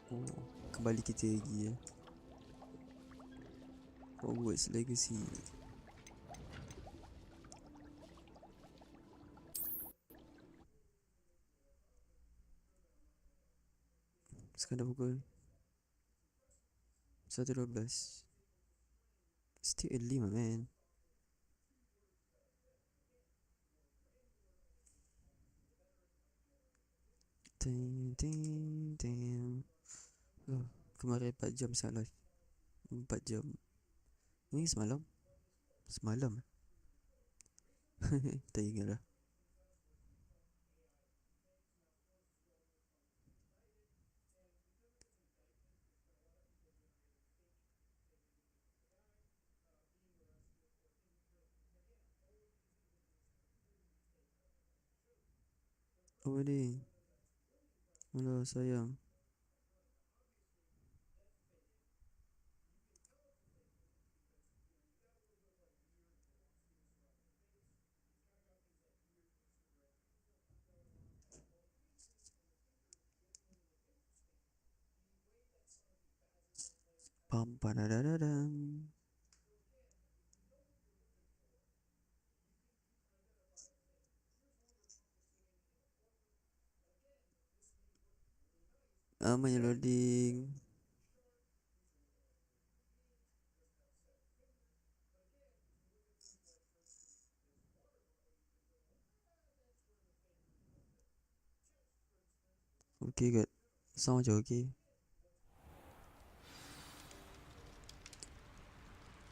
Oh, kembali kita lagi ya. Hogwarts Legacy. Sekarang dah pukul 1:12. Still early my man. Ting. Oh, kemarin 4 jam salah. 4 jam. Ini semalam. Semalam. Tak ingat lah. Apa ni? Alah sayang. Pam padadadam. Amanya loading. Okay kat. Sound macam okay.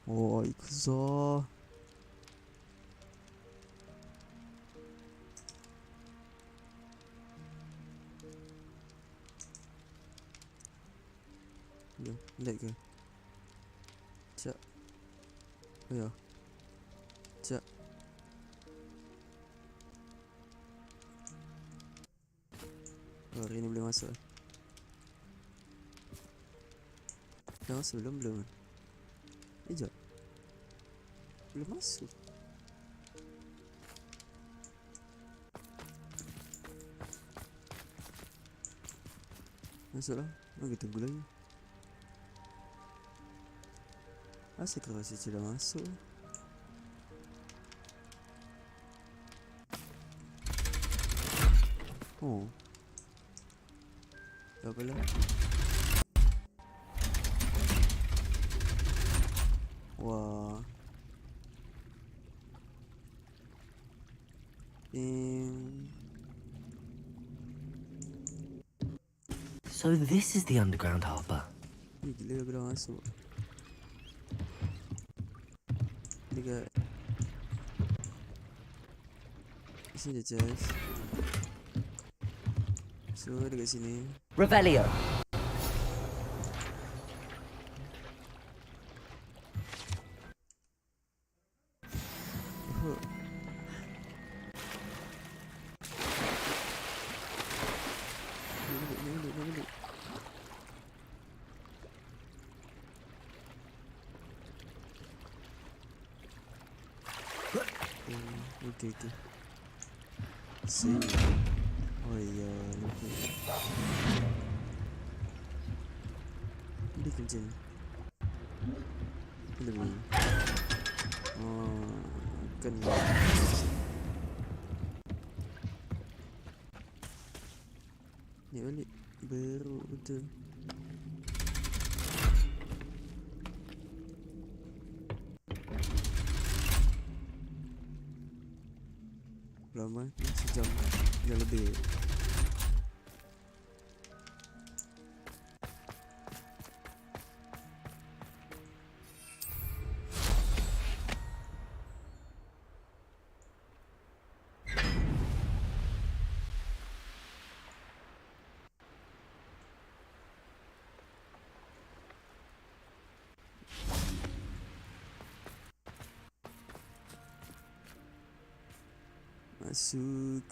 Oh, ikut. Ya, lag ke? Cak. Oh ya. Cak. Oh, hari ni boleh masuk. Dah masuk belum? Jap. Belum masuk. Masuk lah. Kita tunggu lagi. Asal kau rasa dah masuk? Oh. Tak apalah. Wah. So this is the underground harbour. Gila aku dah masuk. Dekat sini je, Chess. So dekat sini. Revelio. Balik. Okay. See. Oh ya, lupa. Dia kerja ni. Lebih. Oh, kena. Ni balik. Baru betul. Lama, sejam dah lebih. Masuk.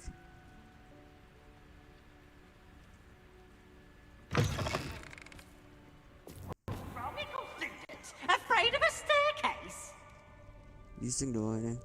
Afraid of a staircase? Bising doang ni.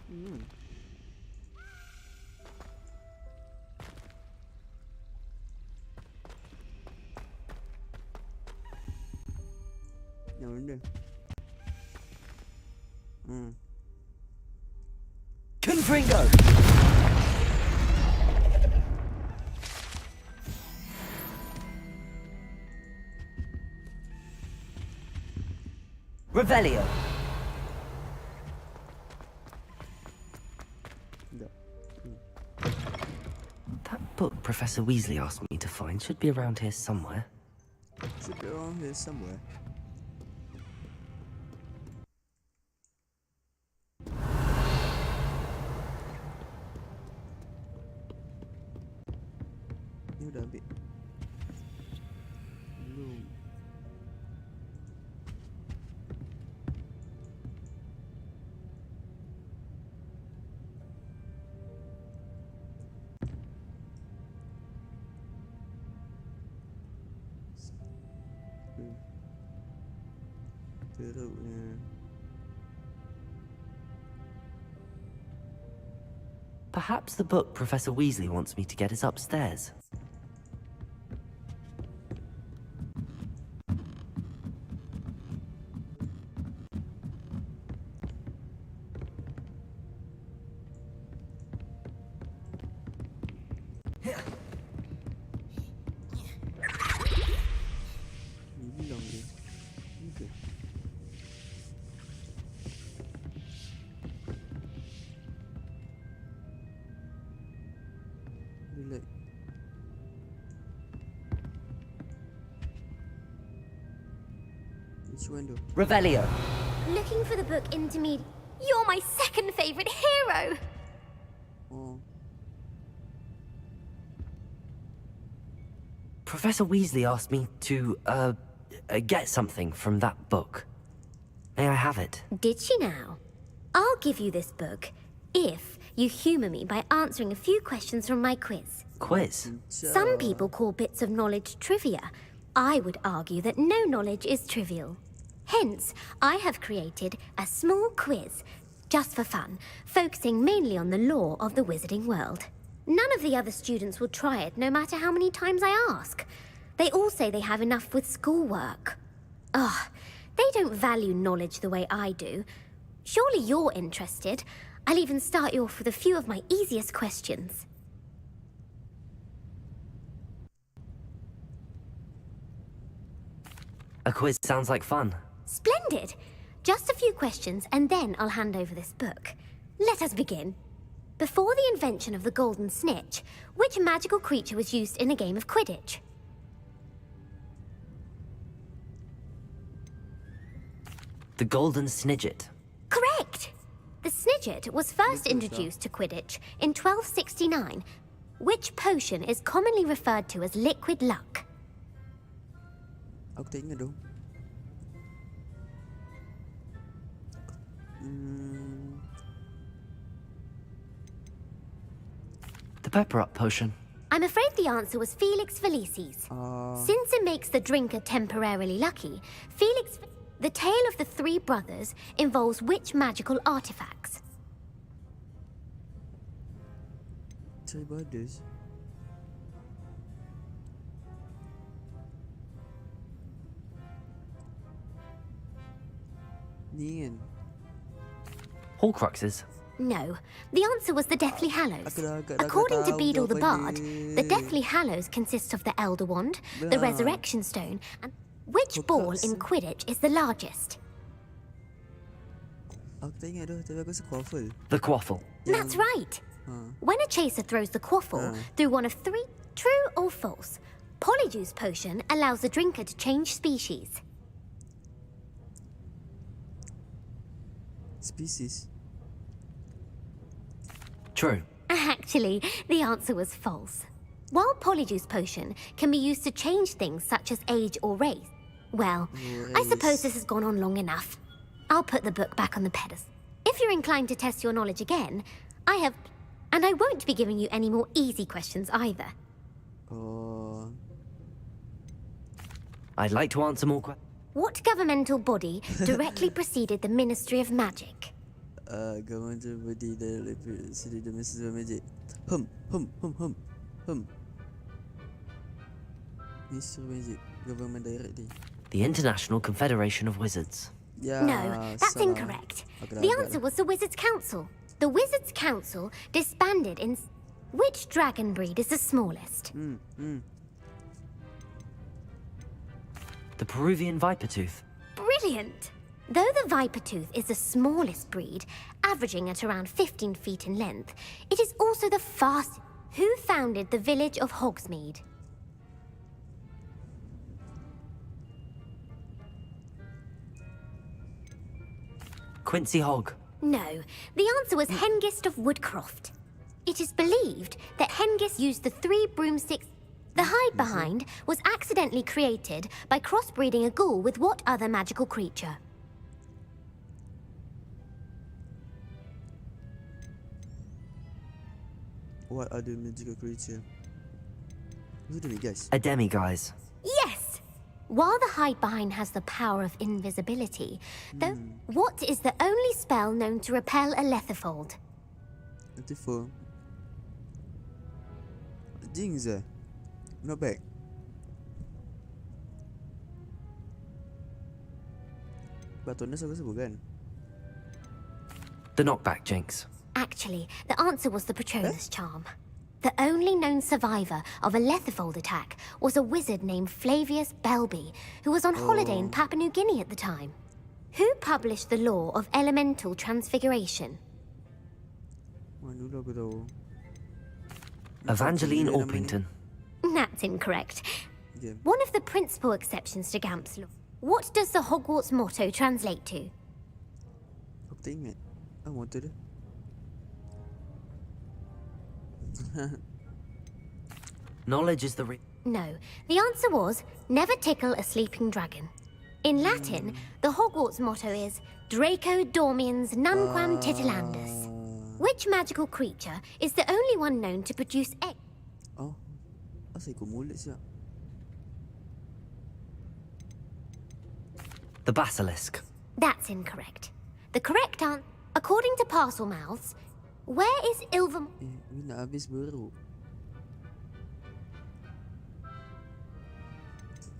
Hmm. Yang mana? Confringo! Revelio. Tak. That book Professor Weasley asked me to find should be around here somewhere. Should be around here somewhere. Ni dah ambil. Belum. Teruknya. Perhaps the book Professor Weasley wants me to get is upstairs. Ni bilang dia. Ni ke? Relax. Which one though? Revelio. Looking for the book Intermediate. You're my second favorite hero! Oh. Professor Weasley asked me to, get something from that book. May I have it? Did she now? I'll give you this book if you humour me by answering a few questions from my quiz. Quiz? Some people call bits of knowledge trivia. I would argue that no knowledge is trivial. Hence, I have created a small quiz, just for fun, focusing mainly on the lore of the wizarding world. None of the other students will try it, no matter how many times I ask. They all say they have enough with schoolwork. Ugh, they don't value knowledge the way I do. Surely you're interested. I'll even start you off with a few of my easiest questions. A quiz sounds like fun. Splendid! Just a few questions, and then I'll hand over this book. Let us begin. Before the invention of the golden snitch, which magical creature was used in a game of Quidditch? The Golden Snidget. Correct! The Snidget was first introduced to Quidditch in 1269. Which potion is commonly referred to as liquid luck? Aku tak ingat dong. The Pepper Up potion. I'm afraid the answer was Felix Felicis. Since it makes the drinker temporarily lucky, the tale of the three brothers involves which magical artifacts? Three brothers. Ni kan. Horcruxes. No, the answer was the Deathly Hallows. Aku dah According to tahu Beedle the jawapan Bard, dia. the Deathly Hallows consists of the Elder Wand, the Dah. Resurrection Stone, and which ball in Horcrux. Quidditch is the largest? Aku tak ingat dah, tapi aku rasa quaffle. The Quaffle. That's right. When a chaser throws the quaffle through one of three, true or false, Polyjuice Potion allows the drinker to change species. Species. True. Actually, the answer was false. While Polyjuice Potion can be used to change things such as age or race, well, I suppose this has gone on long enough. I'll put the book back on the pedestal. If you're inclined to test your knowledge again, and I won't be giving you any more easy questions either. Oh. I'd like to answer more questions. What governmental body directly preceded the Ministry of Magic? Governmental body that city the Mrs. of Magic. Hum. Ministry of Magic. Government directly. The International Confederation of Wizards. Yeah. No, that's salah. incorrect. Okay, The okay. answer was the Wizards' Council. The Wizards' Council disbanded in... Which dragon breed is the smallest? The Peruvian Vipertooth. Brilliant! Though the Vipertooth is the smallest breed, averaging at around 15 feet in length, it is also the fastest. Who founded the village of Hogsmeade? Quincy Hogg. No, the answer was Hengist of Woodcroft. It is believed that Hengist used the 3 broomsticks. The hide behind was accidentally created by crossbreeding a ghoul with what other magical creature? What other magical creature? Who do we guess? A demiguise. Yes! While the hide behind has the power of invisibility, though, what is the only spell known to repel a lethifold? 24. Jinx Not bad. Patronus aku sebut kan? The knockback jinx. Actually, the answer was the Patronus charm. The only known survivor of a lethifold attack was a wizard named Flavius Belby, who was on holiday in Papua New Guinea at the time. Who published the law of elemental transfiguration? Mana dulu aku tahu. Evangeline Apa namanya? Orpington. That's incorrect. Game. One of the principal exceptions to Gamp's law. What does the Hogwarts motto translate to? Aku tak ingat. Motor dia. Knowledge is the No, the answer was never tickle a sleeping dragon. In Latin, the Hogwarts motto is Draco Dormiens Nunquam Titilandus. Which magical creature is the only one known to produce eggs? Oh. Asal ikut mulut siap. The basilisk. That's incorrect. The correct answer, according to parcel mouths, where is Ilvermorny? Ni nak habis baru.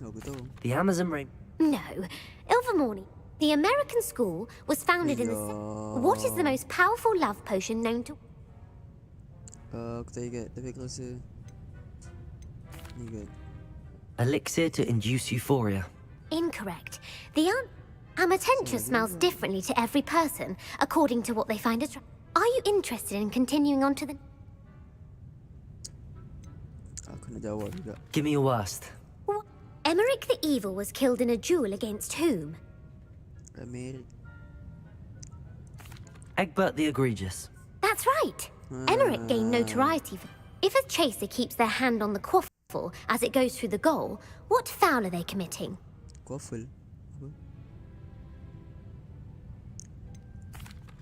Aku tahu. The Amazon rain. No, Ilvermorny. The American school was founded in the... What is the most powerful love potion known to... Aku tak ingat. Tapi aku rasa ni kan. Elixir to induce euphoria. Incorrect. The Amatentia smells differently to every person, according to what they find attractive. Are you interested in continuing on to the... Aku nak jawab juga. Give me your worst. Emmerich the Evil was killed in a duel against whom? Amerik. Egbert the Egregious. That's right. Emmerich gained notoriety for... If a chaser keeps their hand on the quaffle as it goes through the goal, what foul are they committing? Quaffle. Apa?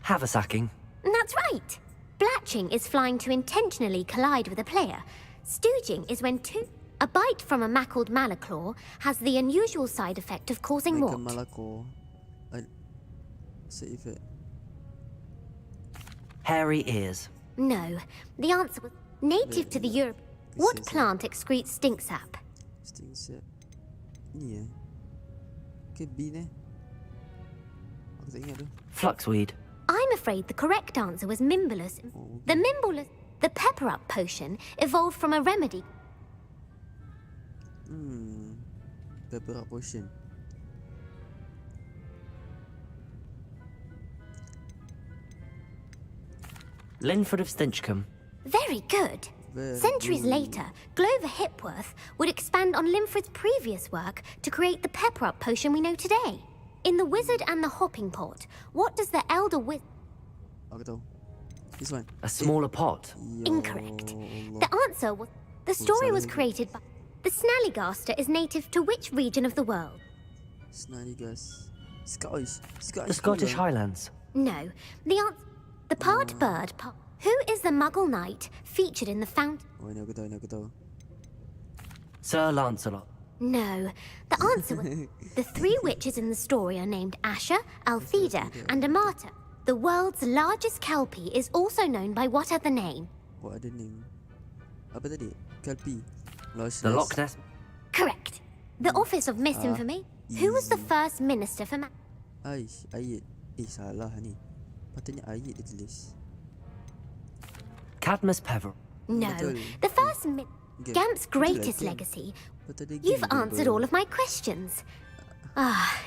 Haversacking. That's right. Blatching is flying to intentionally collide with a player. Stooging is when a bite from a mackled malaclaw has the unusual side effect of causing Michael what? Malako. Side effect. Hairy ears. No. The answer was native to the Europe. What plant excretes stink sap? Sting set. Ni ke bean Aku tak ingat tu. Fluxweed. I'm afraid the correct answer was Mimbulus. Oh, The Mimbulus, the pepper up potion, evolved from a remedy. Pepper up potion. Linford of Stinchcombe. Very good. Very Centuries good. later, Glover Hipworth would expand on Linford's previous work to create the pepper up potion we know today. In The Wizard and the Hopping Pot, what does the Elder Wizard... Aku tahu. This one. A smaller pot. Incorrect. Allah. The answer was... The story was created by... The Snallygaster is native to which region of the world? Snallygas. Scottish. The Scottish Highlands. No. The answer... The part bird... Who is the Muggle knight featured in the fountain? Oh, ni aku tahu, ni aku tahu. Sir Lancelot. No, the answer was the three witches in the story are named Asher, Altheda, and Amata. The world's largest kelpie is also known by what other name? What other name? Apa tadi? Kelpie. The Loch Ness. Correct. The Office of Misinformation. Who was the easy. first minister for Aish, Ayid. Salah ni. Patutnya Ayid dia tulis. Cadmus Peveril. No, Betul. the first Game. Gamp's greatest Game. legacy. Patut dia You've game answered apa? all of my questions.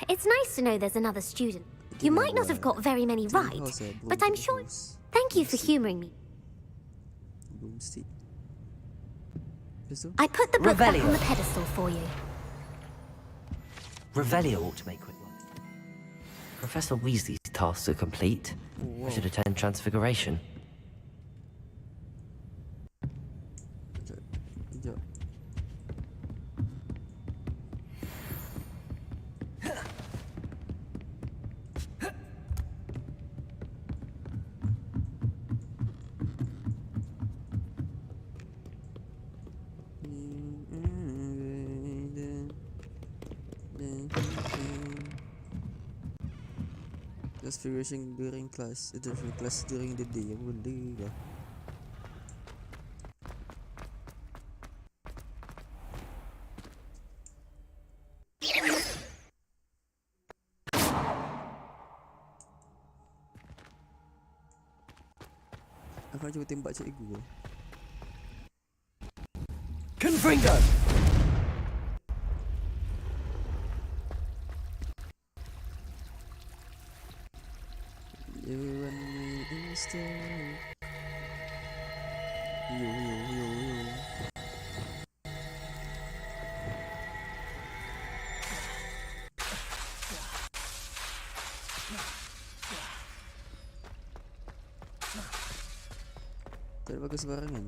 It's nice to know there's another student. You might not have got very many right, but I'm sure. Thank you for humoring me. Broomstick. Lepas tu? I put the book back Revelio. on the pedestal for you. Revelio ought to make quick work. Professor Weasley's tasks are complete. Oh, I should wow. attend Transfiguration. Sekejap. Sekejap. Transfiguration during class. During class during the day. Apa benda lah. Aku nak cuba tembak cikgu. Confringo! You and me instead. Yo. Tak ada bagus sembarangan.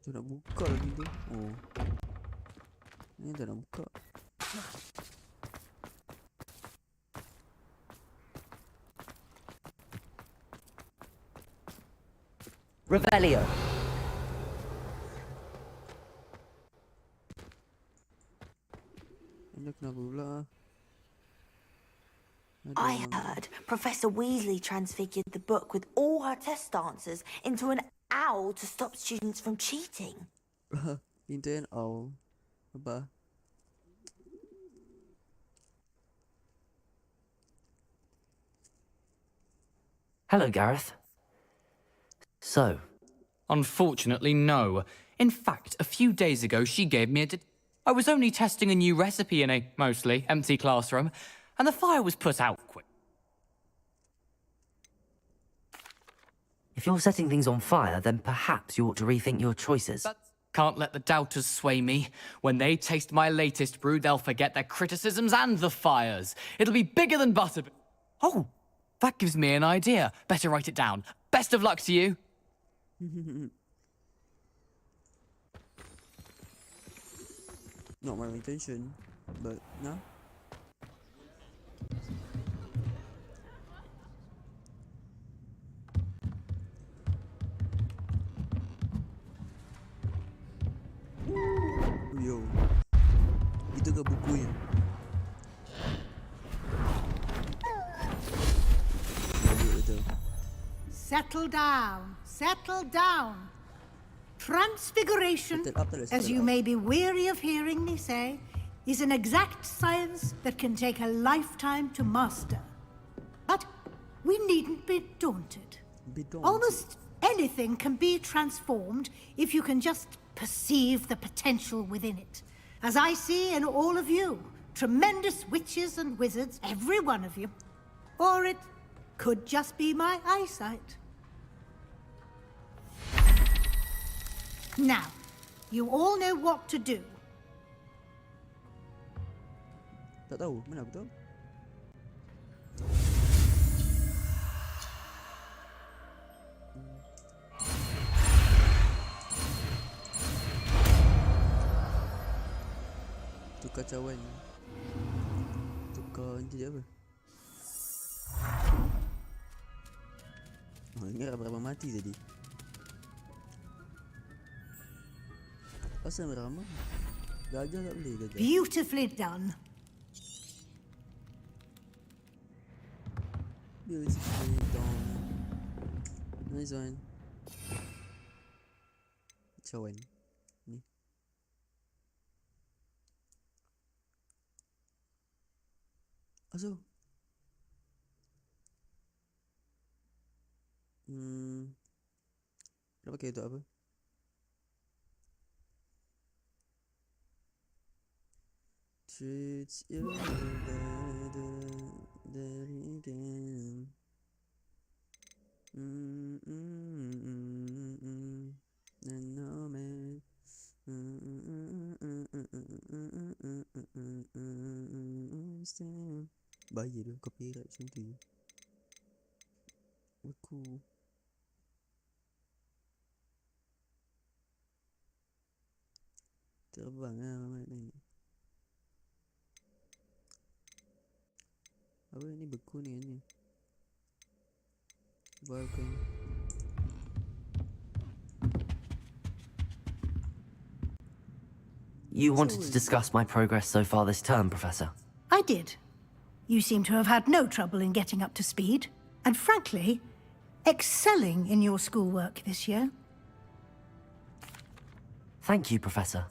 Tu nak buka lagi tu. Oh. Ni dah nak buka. Revelio. Ini kenapa pula? I heard Professor Weasley transfigured the book with all her test answers into an owl to stop students from cheating. Into an owl. Apa? Hello, Gareth. So, Unfortunately, no. In fact, a few days ago, she gave me I was only testing a new recipe in a mostly empty classroom, and the fire was put out quick. if you're setting things on fire, then perhaps you ought to rethink your choices. But can't let the doubters sway me. When they taste my latest brew, they'll forget their criticisms and the fires. It'll be bigger than butter. Oh, that gives me an idea. Better write it down. Best of luck to you. Not my intention, but no. Yo, itu ke bukunya? Settle down, settle down. Transfiguration, as you may be weary of hearing me say, is an exact science that can take a lifetime to master. But we needn't be daunted. Almost anything can be transformed if you can just perceive the potential within it. As I see in all of you, tremendous witches and wizards, every one of you. Or it could just be my eyesight. Now, you all know what to do. Tak tahu, mana aku tahu? Tukar cawan. Tukar nanti dia apa? Oh, ingat berapa mati tadi. Asal ramah. Gajah tak boleh gajah. Beautifully done. Beautifully done. Nice one. Cawan. Ni. Asal? Nak pakai untuk apa? Treats you better than them. No man. Bahaya tu copyright macam tu. Aku terbang lah mamat ni. Apa ni beku ni? Welcome. You wanted to discuss my progress so far this term, Professor? I did. You seem to have had no trouble in getting up to speed, and frankly, excelling in your schoolwork this year. Thank you, Professor.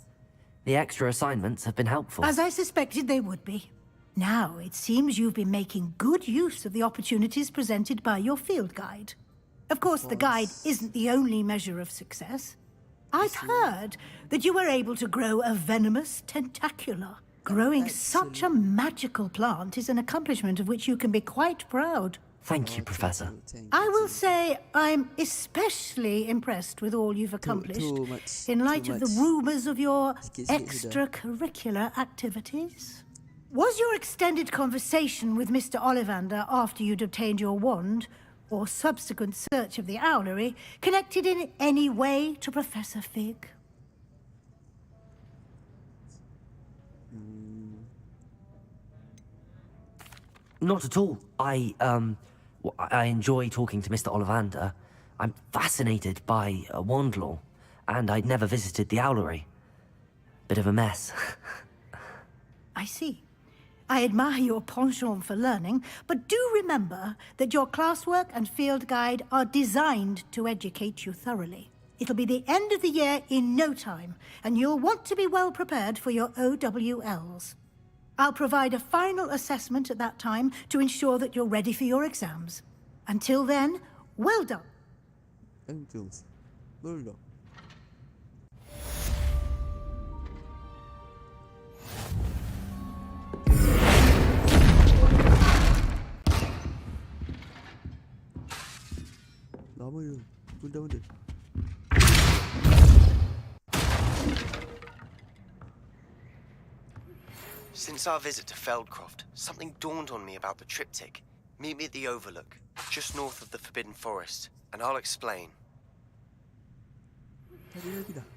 The extra assignments have been helpful. As I suspected they would be. Now, it seems you've been making good use of the opportunities presented by your field guide. Of course, the guide isn't the only measure of success. I've heard that you were able to grow a venomous tentacula. Growing such a magical plant is an accomplishment of which you can be quite proud. Thank you, Professor. I will say I'm especially impressed with all you've accomplished in light of the rumours of your extracurricular activities. Was your extended conversation with Mr. Ollivander after you'd obtained your wand, or subsequent search of the owlery, connected in any way to Professor Fig? Not at all. I enjoy talking to Mr. Ollivander. I'm fascinated by wand law, and I'd never visited the owlery. Bit of a mess. I see. I admire your penchant for learning, but do remember that your classwork and field guide are designed to educate you thoroughly. It'll be the end of the year in no time, and you'll want to be well prepared for your OWLs. I'll provide a final assessment at that time to ensure that you're ready for your exams. Until then, well done. Angels. Well done. Lama je. Pun dah ada. Since our visit to Feldcroft, something dawned on me about the triptych. Meet me at the Overlook, just north of the Forbidden Forest, and I'll explain.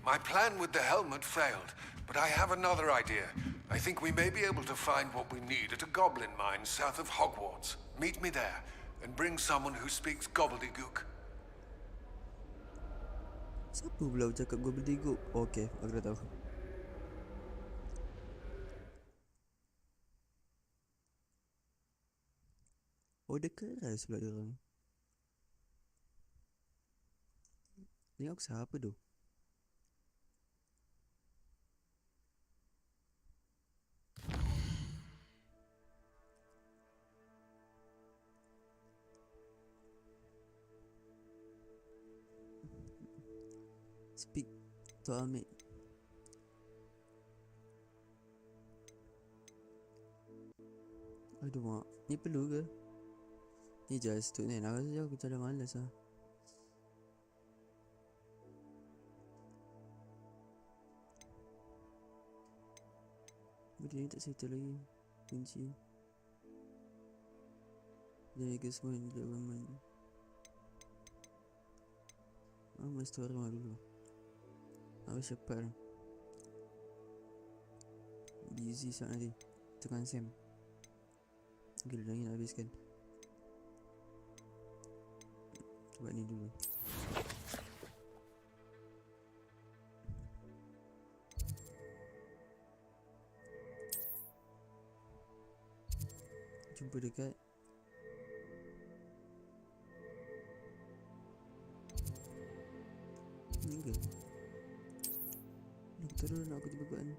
My plan with the helmet failed, but I have another idea. I think we may be able to find what we need at a goblin mine south of Hogwarts. Meet me there, and bring someone who speaks gobbledygook. Siapa pula cakap gobbledygook? Okay, aku dah tahu. Oh, dia keras pula dia orang. Ni aku siapa tu? Speak to Amit. Aduh mak, ni perlu ke? Ni just tu ni, nak rasa aku macam dah malas lah. Benda ni tak settle lagi. Kunci jadi ke semua yang dia bangun. Mesti orang dulu. Harus cepat lah. Busy sangat nanti. Tekan Sam. Gila lagi nak habiskan. Buat ni dulu. Jumpa dekat ni ke? Nak turun, nak aku tiba buat ni.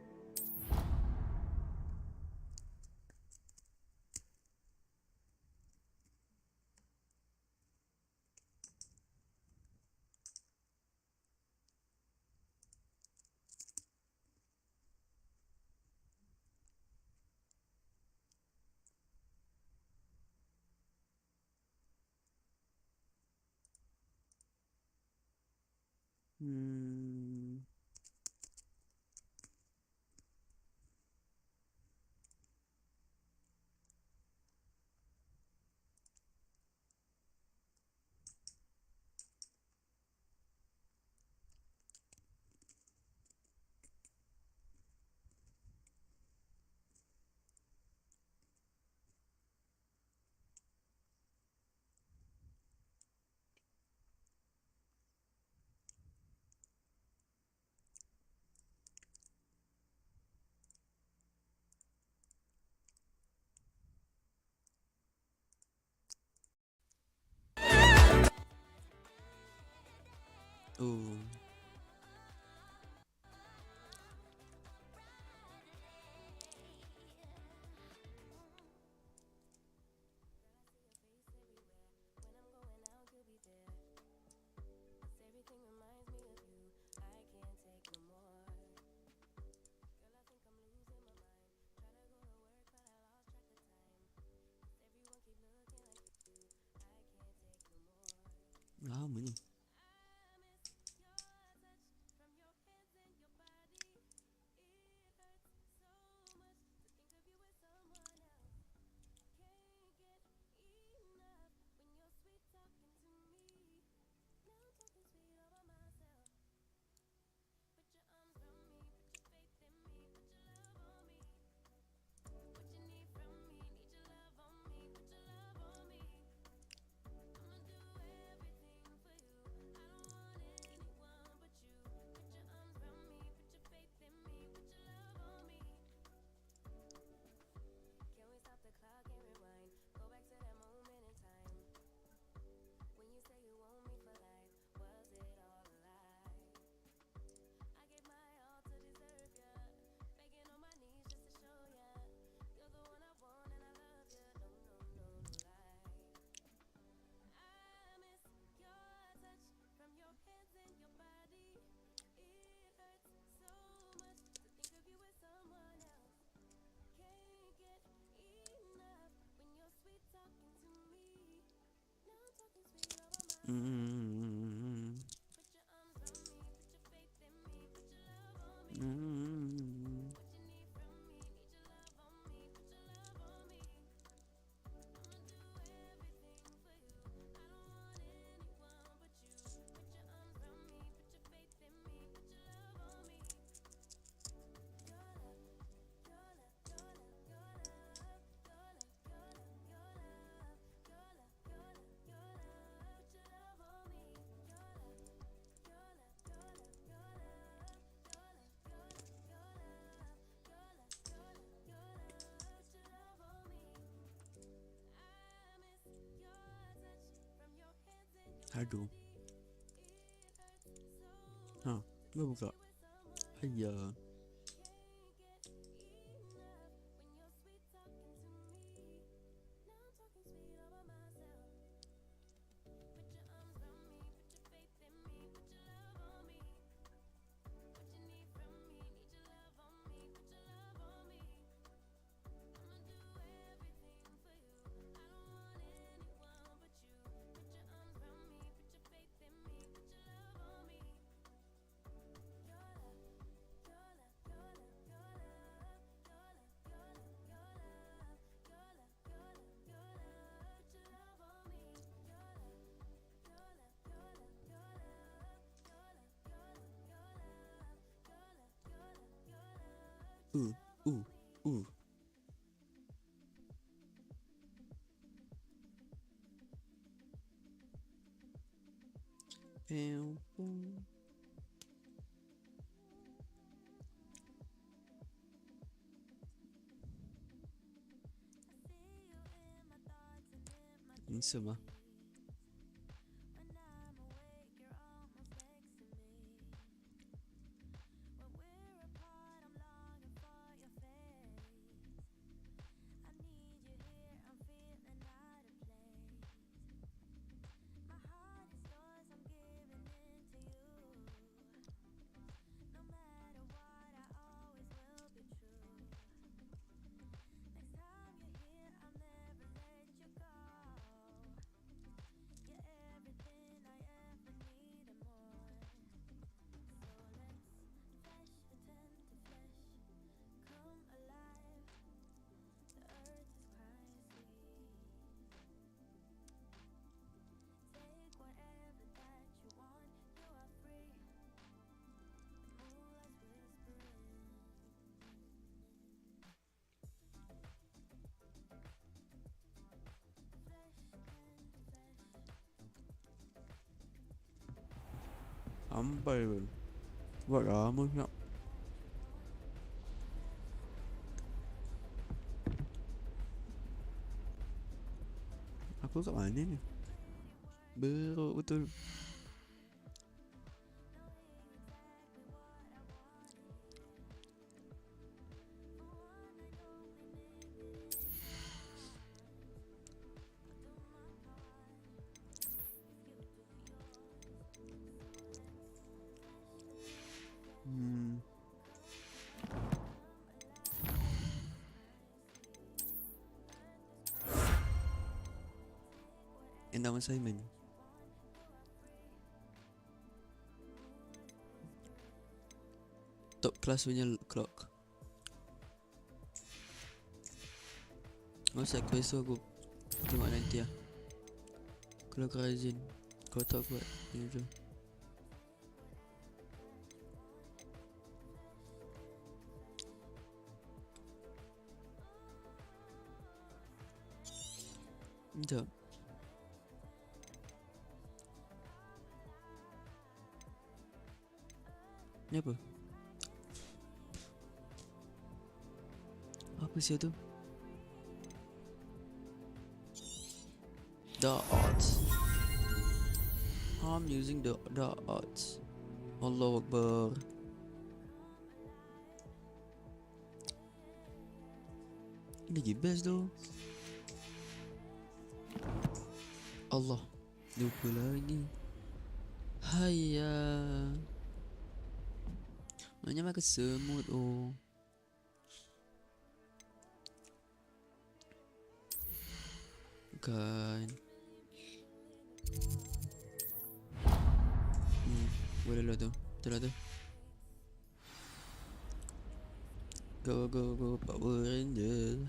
Oh. Lama ni. Aduh. Ha, dah buka. Ayah. Ooh, ooh, ooh. Pew, pew. Insama. Ambil. Buat lama nak. Aku kat mana ni? Beruk betul. Nama Simon. Top class punya clock. Masa aku esok aku tengok nanti lah. Kalau kau rajin, kau tak buat ni tu. Sekejap. Ni apa? Apa sih tu? Dark arts. I'm using the dark arts. Allahu Akbar. Ini lagi best tu. Allah. Lupa lagi. Hayya. Maknanya makan semut oh. Bukan. Boleh lah tu. Betul lah tu. Go go go Power Ranger.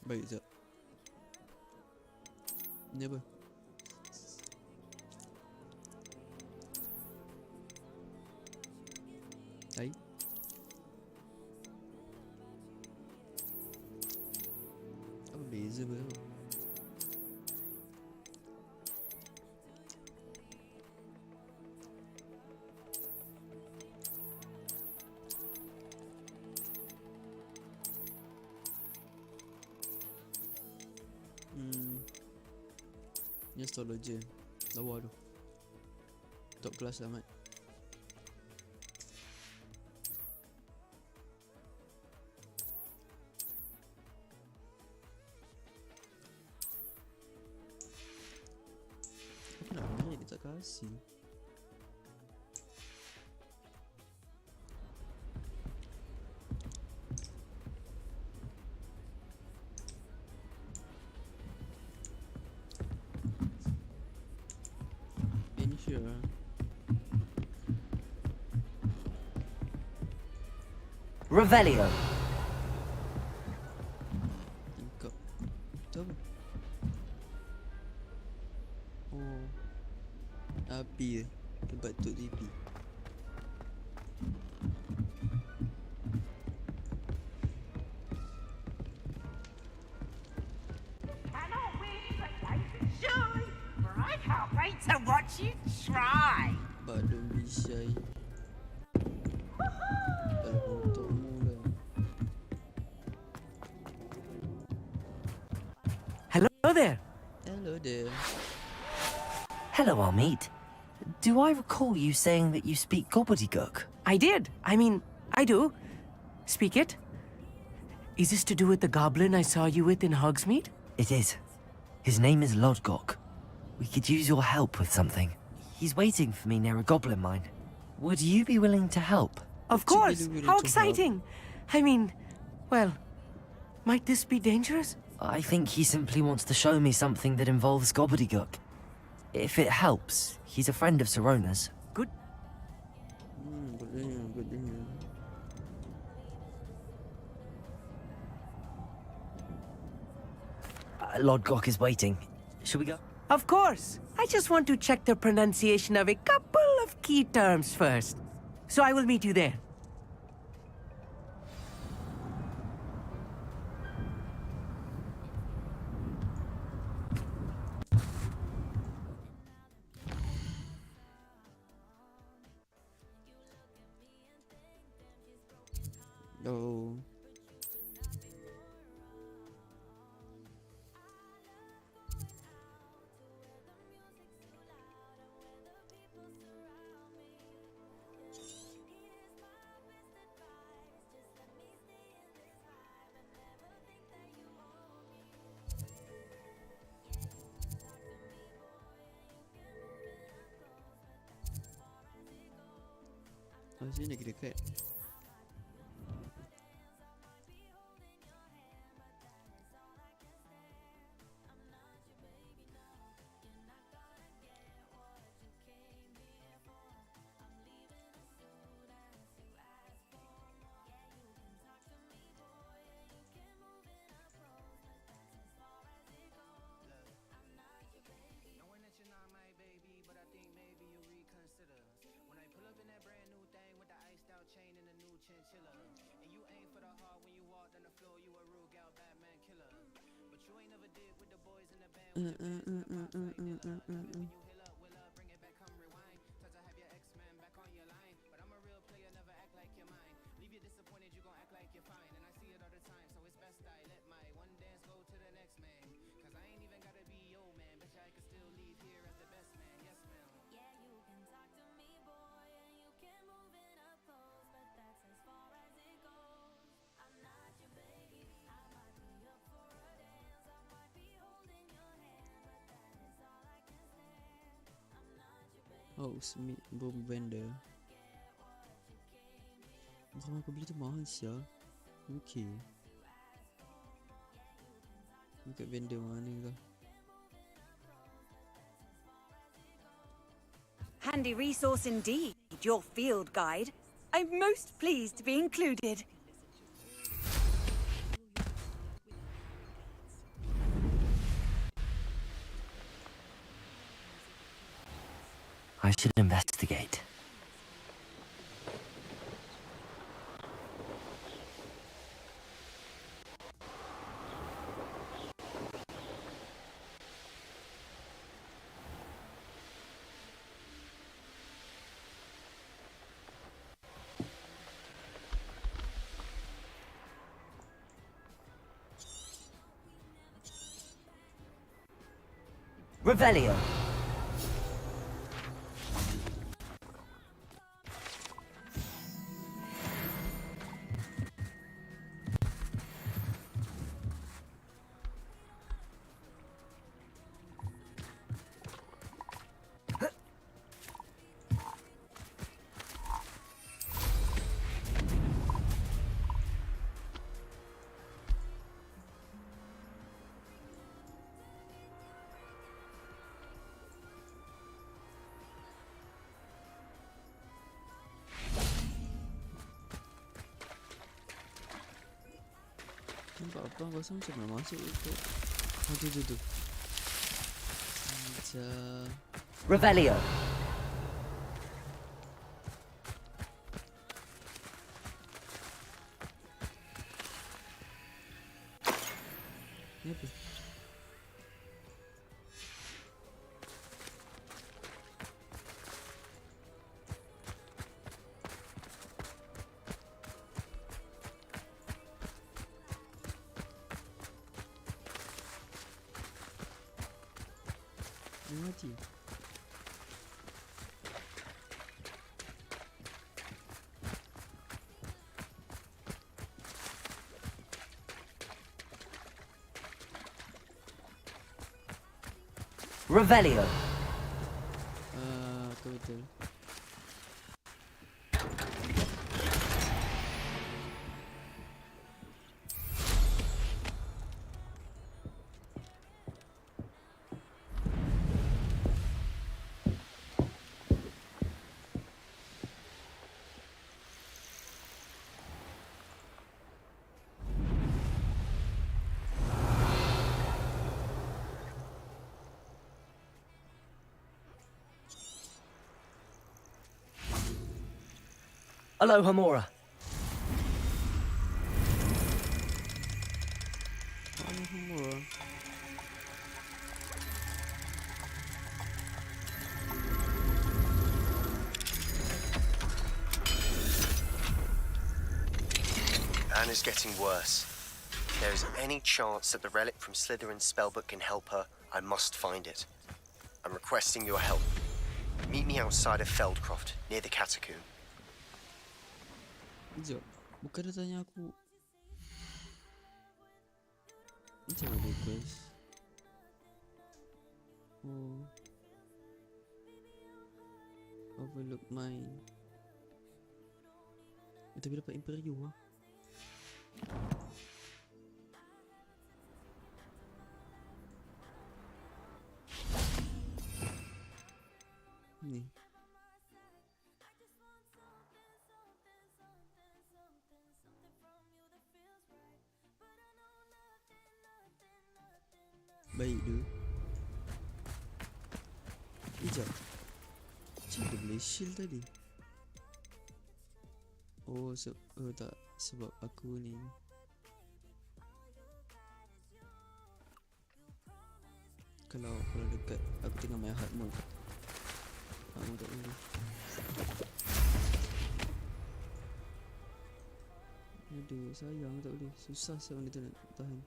Baik sekejap. Ni apa? Hai. Apa beza baru? Ni astrologer. Lawa tu. Top kelas lah, Mat. Apa nak naik dia tak kasih. Sure. Revelio. Tingkap. Itu apa? Oh. Api ke? Tempat tuk TV. Cannot win, but life is shy. For I can't wait to watch you try. But don't be shy. Kalau untukmu lah. Hello there. Hello there. Hello, Ayid. Do I recall you saying that you speak gobbledygook? I did. I mean, I do. Speak it. Is this to do with the goblin I saw you with in Hogsmeade? It is. His name is Lodgok. We could use your help with something. He's waiting for me near a goblin mine. Would you be willing to help? Of course. How exciting. I mean, well, might this be dangerous? I think he simply wants to show me something that involves gobbledygook. If it helps, he's a friend of Sirona's. Good. Good dengar, good dengar. Lodgok is waiting. Shall we go? Of course. I just want to check the pronunciation of a couple of key terms first. So I will meet you there. Oh. Oh, sini lagi dekat. Oh, Smith Boom Vendor. Kalau aku beli tu mahal sia. Okay. Dekat vendor mana kah? Handy resource indeed, your field guide. I'm most pleased to be included. I should investigate. Revelio. Nampak apa kosong macam mana masuk itu? Oh tu. Macam Revelio. ni apa? Ni mati. Revelio. Kau betul. Aloha Mora. Semua. Anna's getting worse. If there is any chance that the relic from Slytherin's spellbook can help her, I must find it. I'm requesting your help. Meet me outside of Feldcroft, near the catacomb. Sekejap. Bukan dia tanya aku. Macam mana quest? Oh. Overlook mine. Tapi dapat Imperium lah. Ni. Baik tu. Sekejap. Macam dia boleh shield tadi? Oh, tak. Sebab aku ni. Kalau dekat aku tengah main hard mode. Hard mode tak boleh. Aduh, sayang tak boleh. Susah sebab dia nak tahan.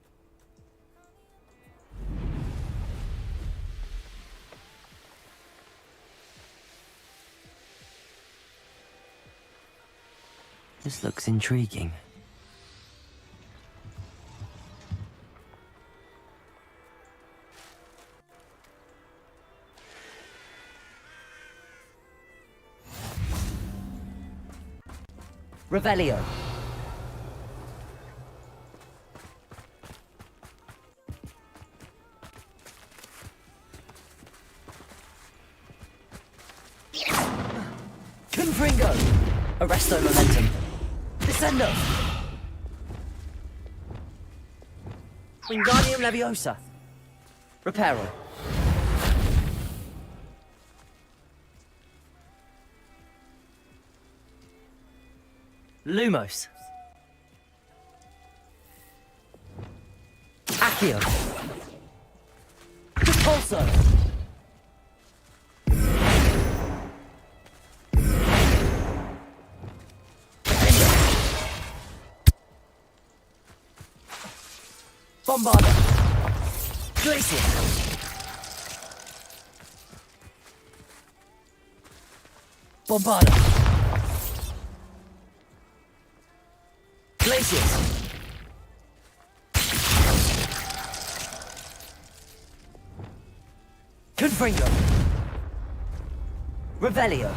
This looks intriguing. Revelio. Confringo. Arresto momentum. Descendo. Wingardium Leviosa. Reparo. Lumos. Accio. Repulso. Bombarda. Glacier. Bombarda. Glaciers. Confringo. Revelio.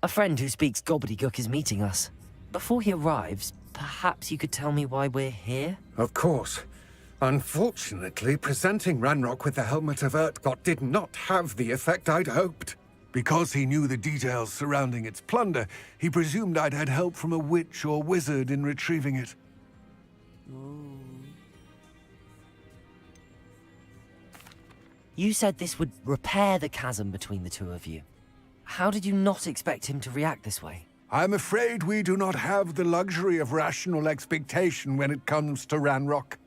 A friend who speaks gobbledygook is meeting us. Before he arrives, perhaps you could tell me why we're here? Of course. Unfortunately, presenting Ranrock with the Helmet of Urtkot did not have the effect I'd hoped. Because he knew the details surrounding its plunder, he presumed I'd had help from a witch or wizard in retrieving it. You said this would repair the chasm between the two of you. How did you not expect him to react this way? I'm afraid we do not have the luxury of rational expectation when it comes to Ranrock.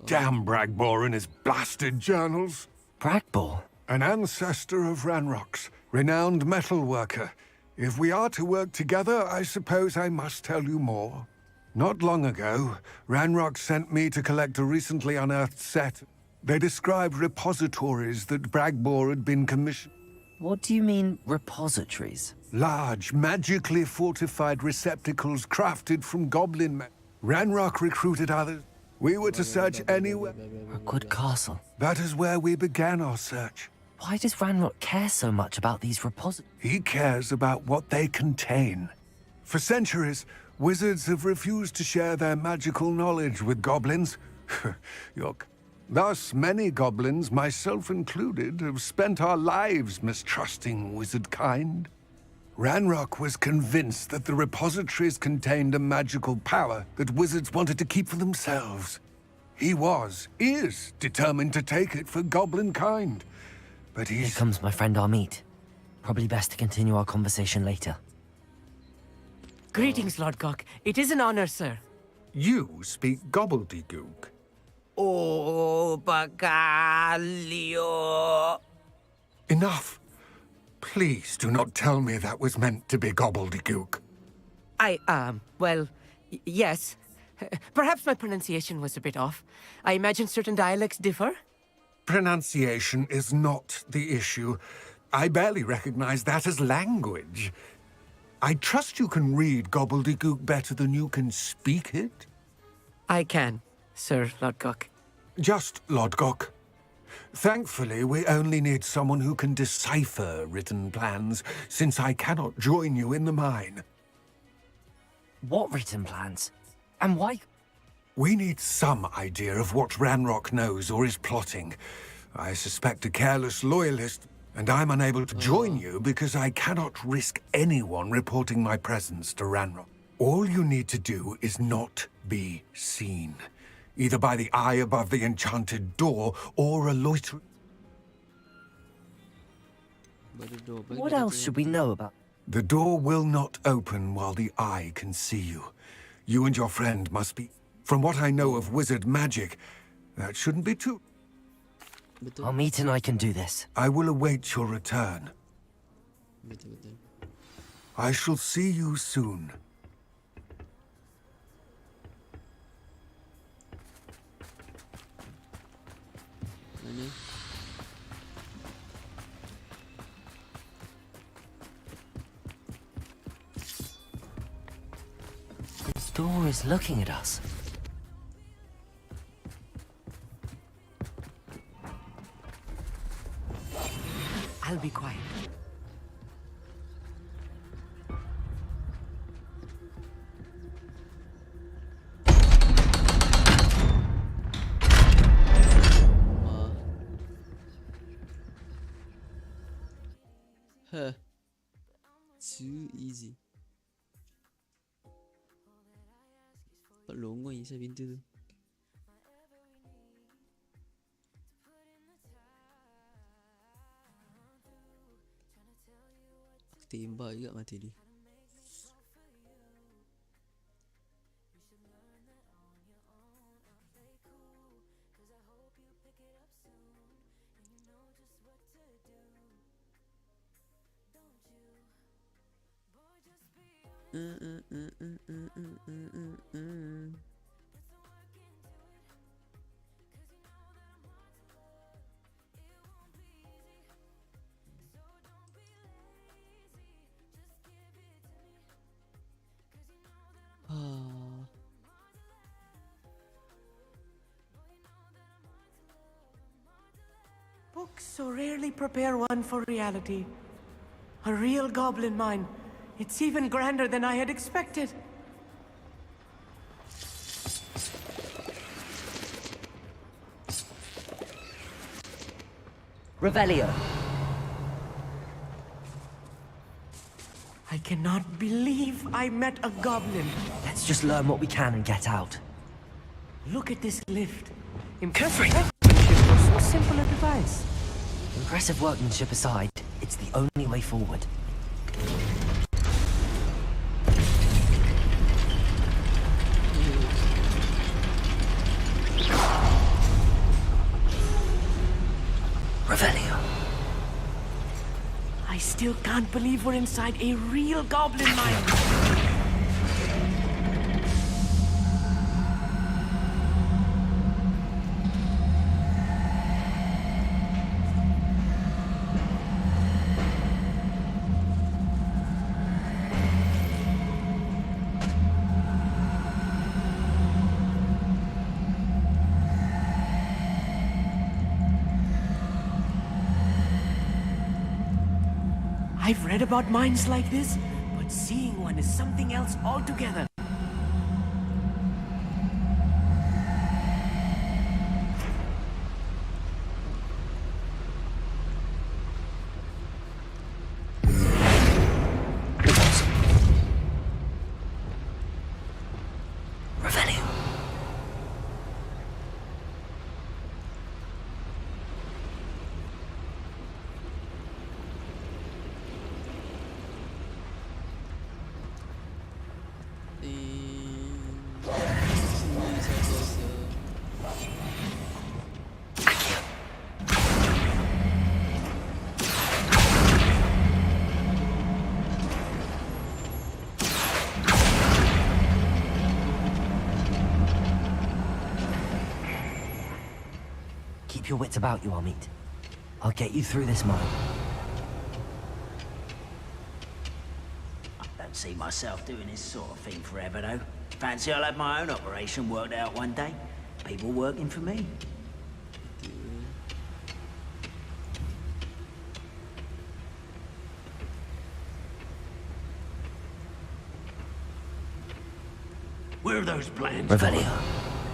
Damn Bragbor and his blasted journals. Bragbor? An ancestor of Ranrock's, renowned metalworker. If we are to work together, I suppose I must tell you more. Not long ago, Ranrock sent me to collect a recently unearthed set. They described repositories that Bragbor had been commissioned. What do you mean, repositories? Large, magically fortified receptacles crafted from goblin men. Ranrock recruited others. We were to search anywhere. A good castle. That is where we began our search. Why does Ranrock care so much about these repositories? He cares about what they contain. For centuries, wizards have refused to share their magical knowledge with goblins. Thus, many goblins, myself included, have spent our lives mistrusting wizard kind. Ranrock was convinced that the repositories contained a magical power that wizards wanted to keep for themselves. He is determined to take it for goblin kind. But Here comes my friend Ayid. Probably best to continue our conversation later. Greetings, Lord Cock. It is an honor, sir. You speak gobbledygook. Oh, Bacalio. Enough. Please do not tell me that was meant to be gobbledygook. Yes. Perhaps my pronunciation was a bit off. I imagine certain dialects differ. Pronunciation is not the issue. I barely recognize that as language. I trust you can read gobbledygook better than you can speak it? I can, Sir Lodgok. Just Lodgok. Thankfully, we only need someone who can decipher written plans, since I cannot join you in the mine. What written plans? And why? We need some idea of what Ranrock knows or is plotting. I suspect a careless loyalist, and I'm unable to join you because I cannot risk anyone reporting my presence to Ranrock. All you need to do is not be seen, either by the eye above the enchanted door or a loiter. What else should we know about? The door will not open while the eye can see you. You and your friend must be... From what I know of wizard magic, that shouldn't be too... Ayid and I can do this. I will await your return. I shall see you soon. This door is looking at us. I'll be quiet. Huh. Too easy. Longo essa pintura. Tembak juga mati dia. Books so rarely prepare one for reality. A real goblin mine. It's even grander than I had expected. Revelio. I cannot believe I met a goblin. Let's just learn what we can and get out. Look at this lift. Catherine! So simple a device. Impressive workmanship aside, it's the only way forward. Revelio. I still can't believe we're inside a real goblin mine. I've read about mines like this, but seeing one is something else altogether. Revelio. Keep your wits about you, Ayid. I'll get you through this mine. I don't see myself doing this sort of thing forever, though. Fancy I'll have my own operation worked out one day. People working for me. Where are those plans? Revelio.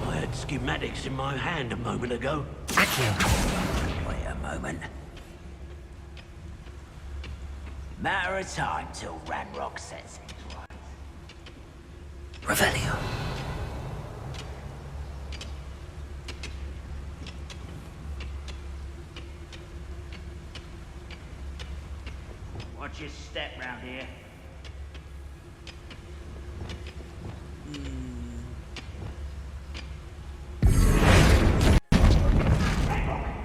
I had schematics in my hand a moment ago. Accio. Wait a moment. Matter of time till Ranrock says it. Revelio. Watch your step round here.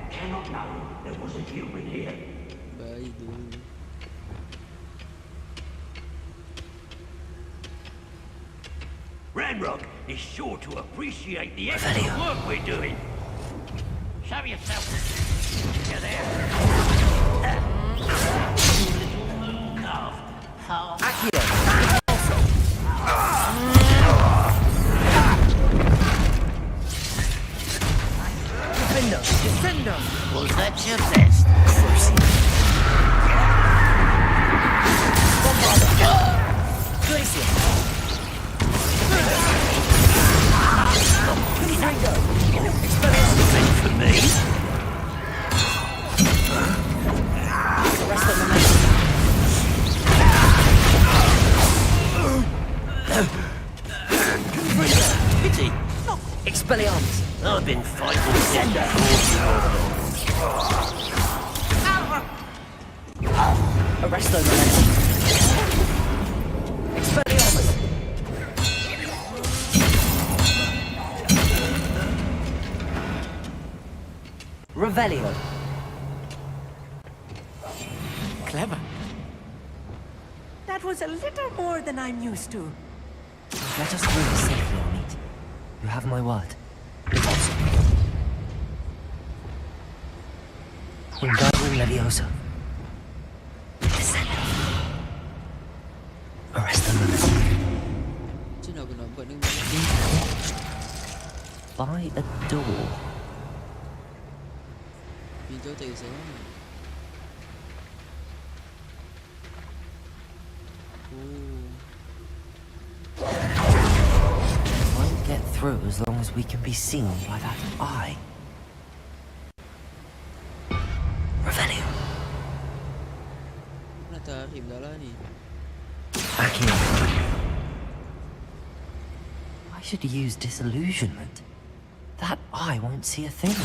Cannot know there was a human here. Baik tu. Ranrock is sure to appreciate the excellent work we're doing. Show yourself. You're there. Little moon calf. Accio. Defender. Defender. Was that your best? Glacier. For me? Rest of the night. Pity. Expelliarmus. I've been fighting Sender. Arresto momentum. Revelio. Clever. That was a little more than I'm used to. Let us through safely, Ayid. You have my word. Wingardium Leviosa. Descend. Arrest the moment. Chứ nào còn vẫn đang By a door. nhìn chỗ tiền sẽ Won't get through as long as we can be seen by that eye. Revelio. là ta tìm đó là gì Back here. I should use disillusionment. That eye won't see a thing.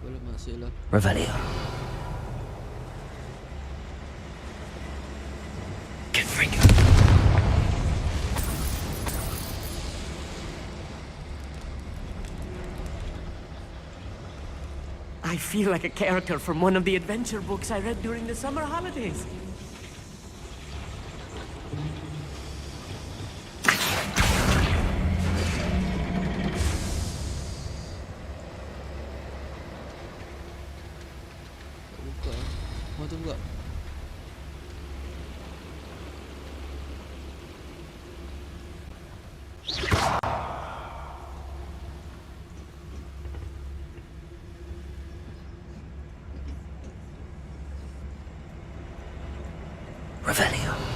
boleh masuk lah Revelio. Confringo. I feel like a character from one of the adventure books I read during the summer holidays. tak buka mau tu buka Revelio.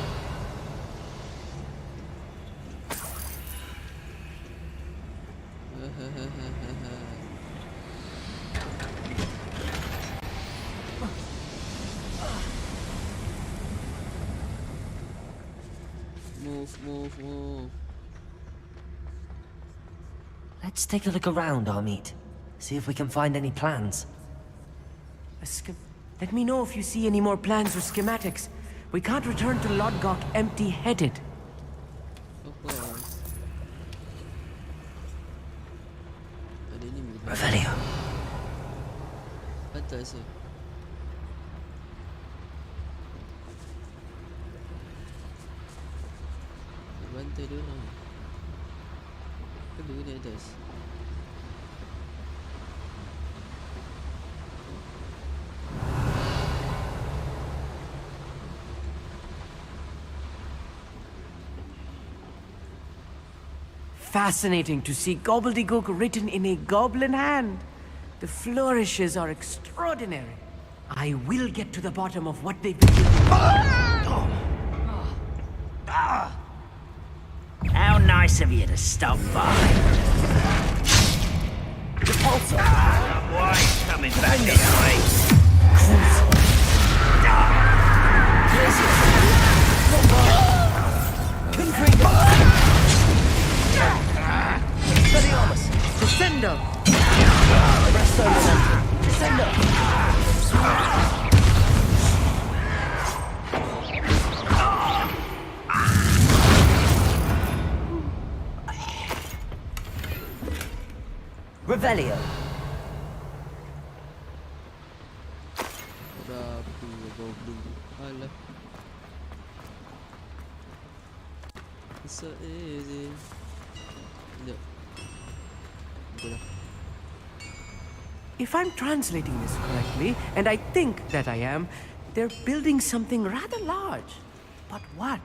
move Let's take a look around, Ayid. See if we can find any plans. Let me know if you see any more plans or schematics. We can't return to Lodgok empty-headed. apa ada ni Revelio. atas tu bantai dia orang kedua ni atas Fascinating to see gobbledygook written in a goblin hand. The flourishes are extraordinary. I will get to the bottom of what they've been doing. How nice of you to stop by. Why coming back this way? Descendo! Descendo! Revelio. Rapi goblin alah so easy sekejap betul lah If I'm translating this correctly, and I think that I am, they're building something rather large. But what?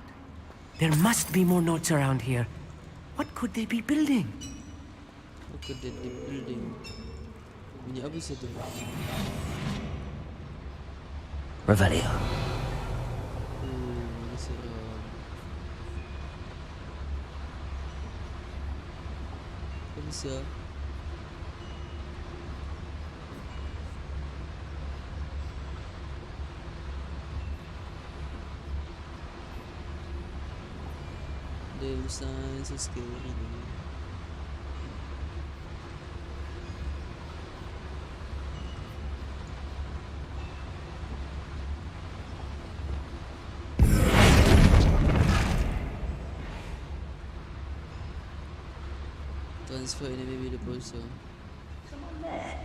There must be more notes around here. What could they be building? what could they be building bunyi apa satu Revelio. seram kau bisa There was signs of skill in Transfer enemy with the pulsar. Someone there?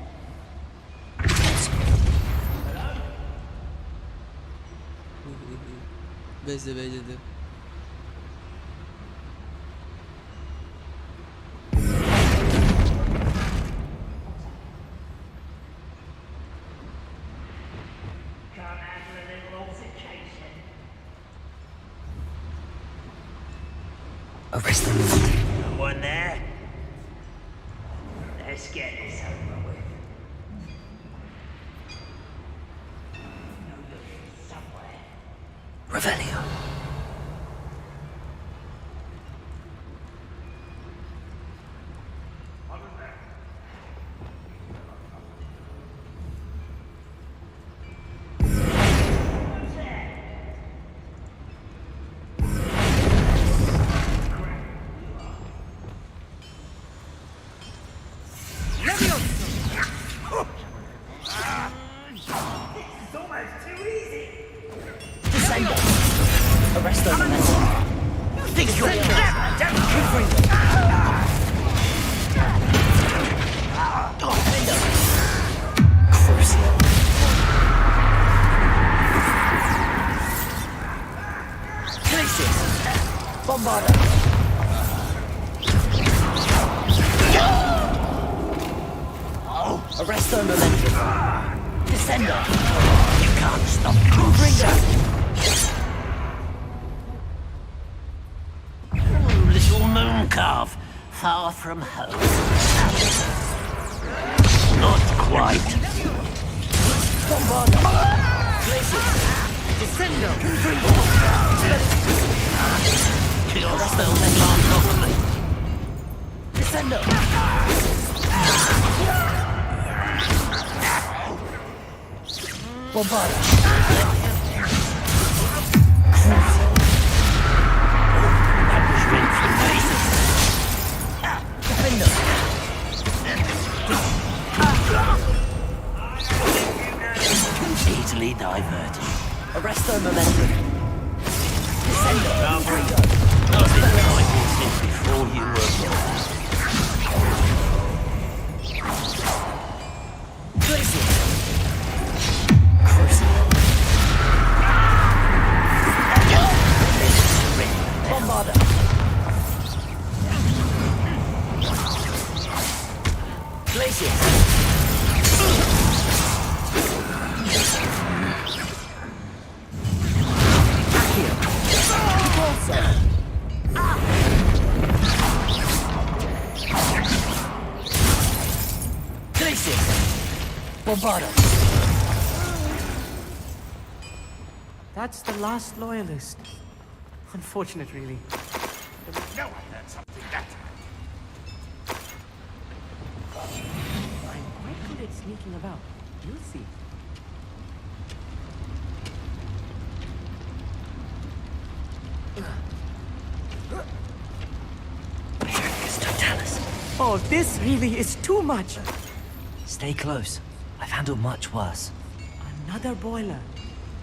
Best bence de. Can't handle a little altercation. Arrest them. Someone there? Let's get this over with. No looking somewhere. Revelio. It's almost too easy. Descender. Arrest them. Think you're Crucial. Glacius. Bombarder. Arrest them, momentum. Descender. You can't stop. Bringer. Little moon calf, far from home. Not quite. Bombarder. Glacius. Descender. You're still the can't cover me. Descender. Bombarder. That was meant for me. Defender. Easily diverted. Arrest their momentum. Descender. I've been fighting since before you were born. Glacier. Crucible. Bombarder. Glacier. Accio. Pulsar. Glacier. Bombarder. That's the last loyalist. Unfortunate, really. No one learned something that. I'm quite good at sneaking about. You'll see. Oh, this really is too much. Stay close. I've handled much worse. Another boiler.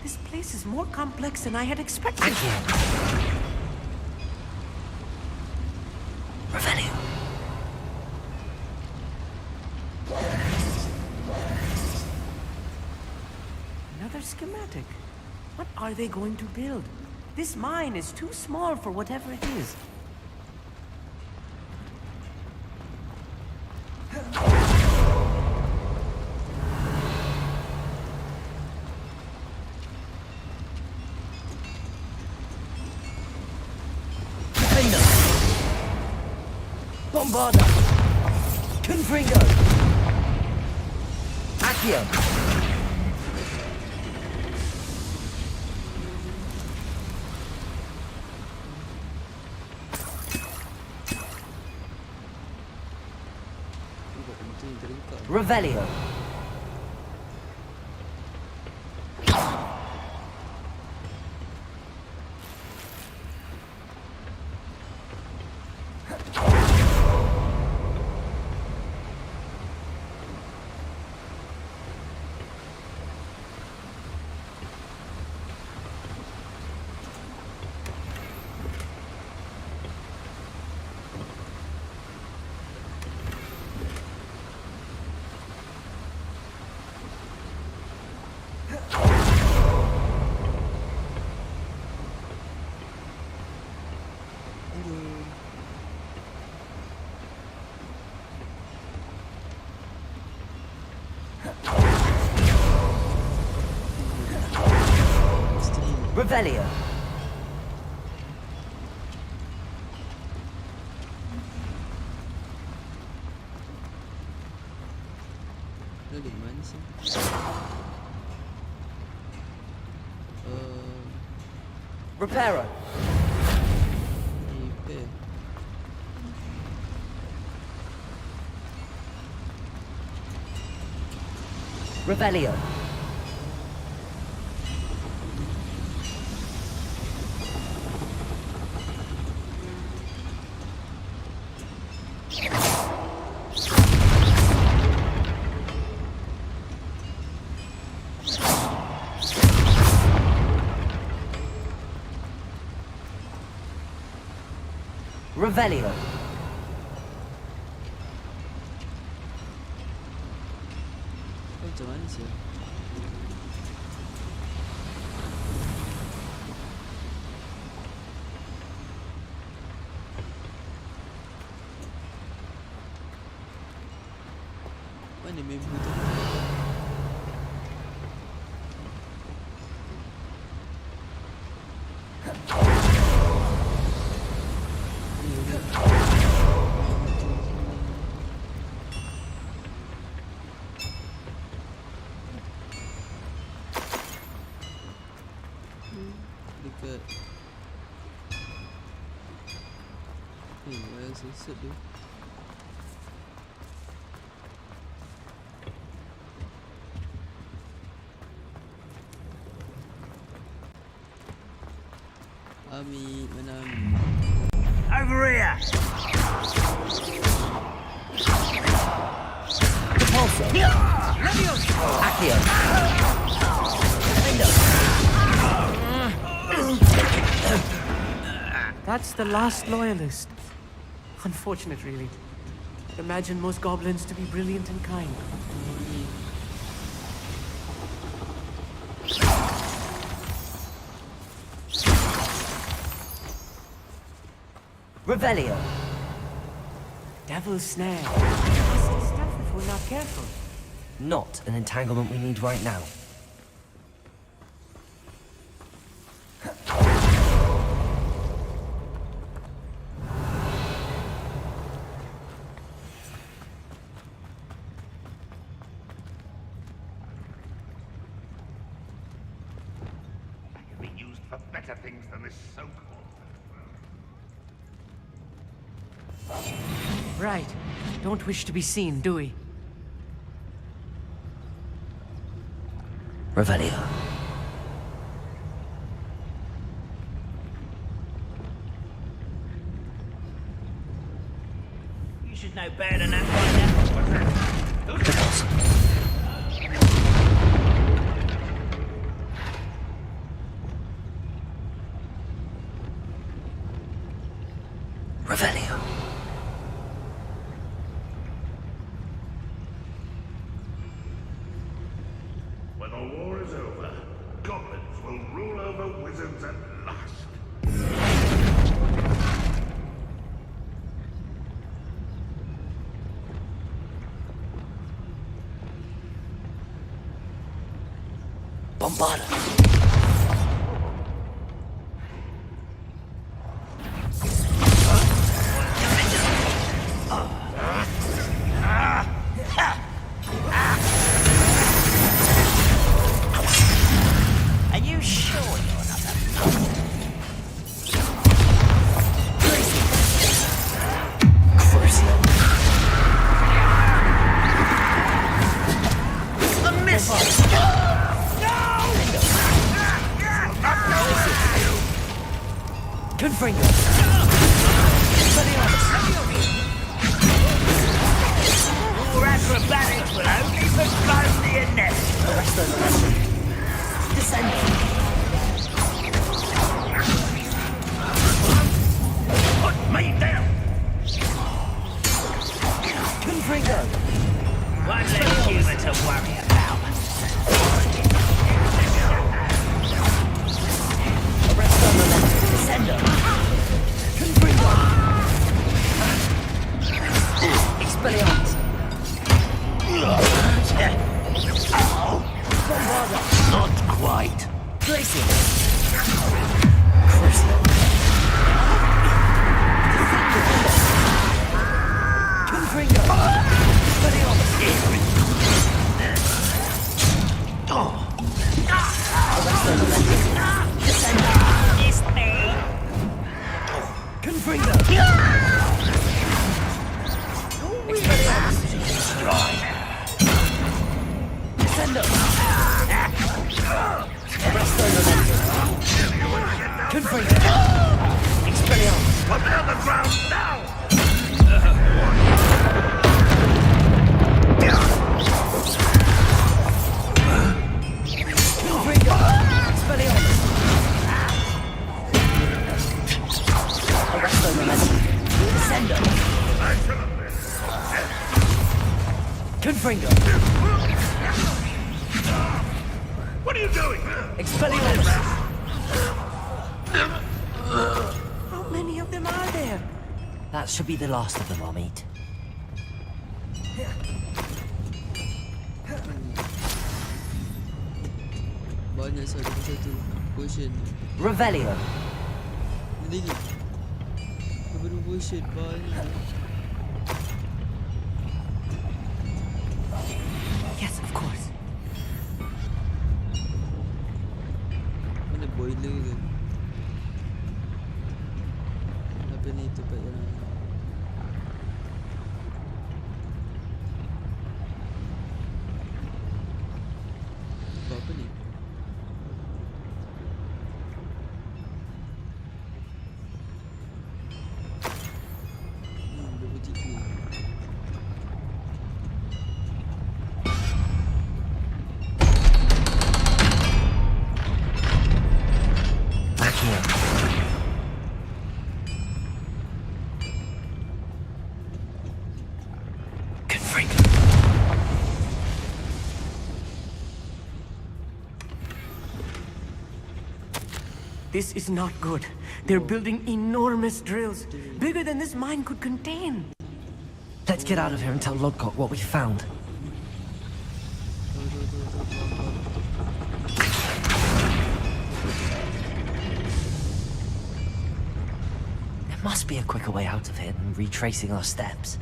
This place is more complex than I had expected. Accio. Revelio. Another schematic. What are they going to build? This mine is too small for whatever it is. Defender. Bombarder. Confringo. Accio. Revelio. Revelio. Nó di mana sih? Reparo. IP. Revelio. Revelio. Macam mana sih? Mana member tu? Dekat where is it tu? Ami, mana Ami? Over here! Repulso. Accio. That's the last loyalist. Unfortunate, really. Imagine most goblins to be brilliant and kind. Revelio. Devil's snare. Nasty stuff if we're not careful. Not an entanglement we need right now. Be used for better things than this so-called. Right. Don't wish to be seen, do we? Revelio. You should know better than that by now. Repulso. Revelio. When the war is over, goblins will rule over wizards at last. Bombarda. Are you sure you're not a Confringo. Your acrobatics will only postpone the inevitable. Descend. Put me down! Confringo. One less human to worry about. Arrest on the left. Descendo. Confringo. Expelliarmus. Bombarda. Not quite. Expelliarmus! Put me on the ground now! Expelliarmus! Arresto momentum. Descendo! Confringo! What are you doing? Expelliarmus! How many of them are there? That should be the last of them, Ayid. Banyak satu potion. Revelio. Ini beberapa potion banyak. Yes, of course. Mana boiler ke? Apa ni tempat yang apa ni? Back here. Confringo. This is not good. They're building enormous drills, bigger than this mine could contain. Let's get out of here and tell Lodgok what we found. There must be a quicker way out of here than retracing our steps.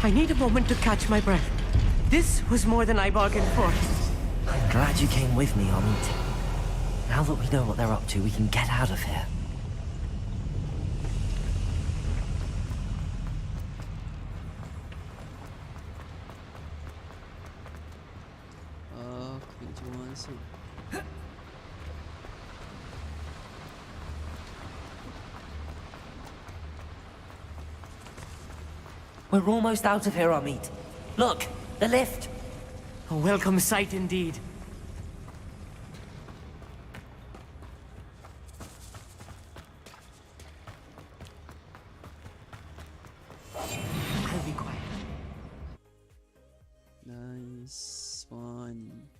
I need a moment to catch my breath. This was more than I bargained for. I'm glad you came with me, Ayid. Now that we know what they're up to, we can get out of here. Aku nak cuba masuk. We're almost out of here, Ayid. Look, the lift. A welcome sight indeed. I'll be quiet. Nice one.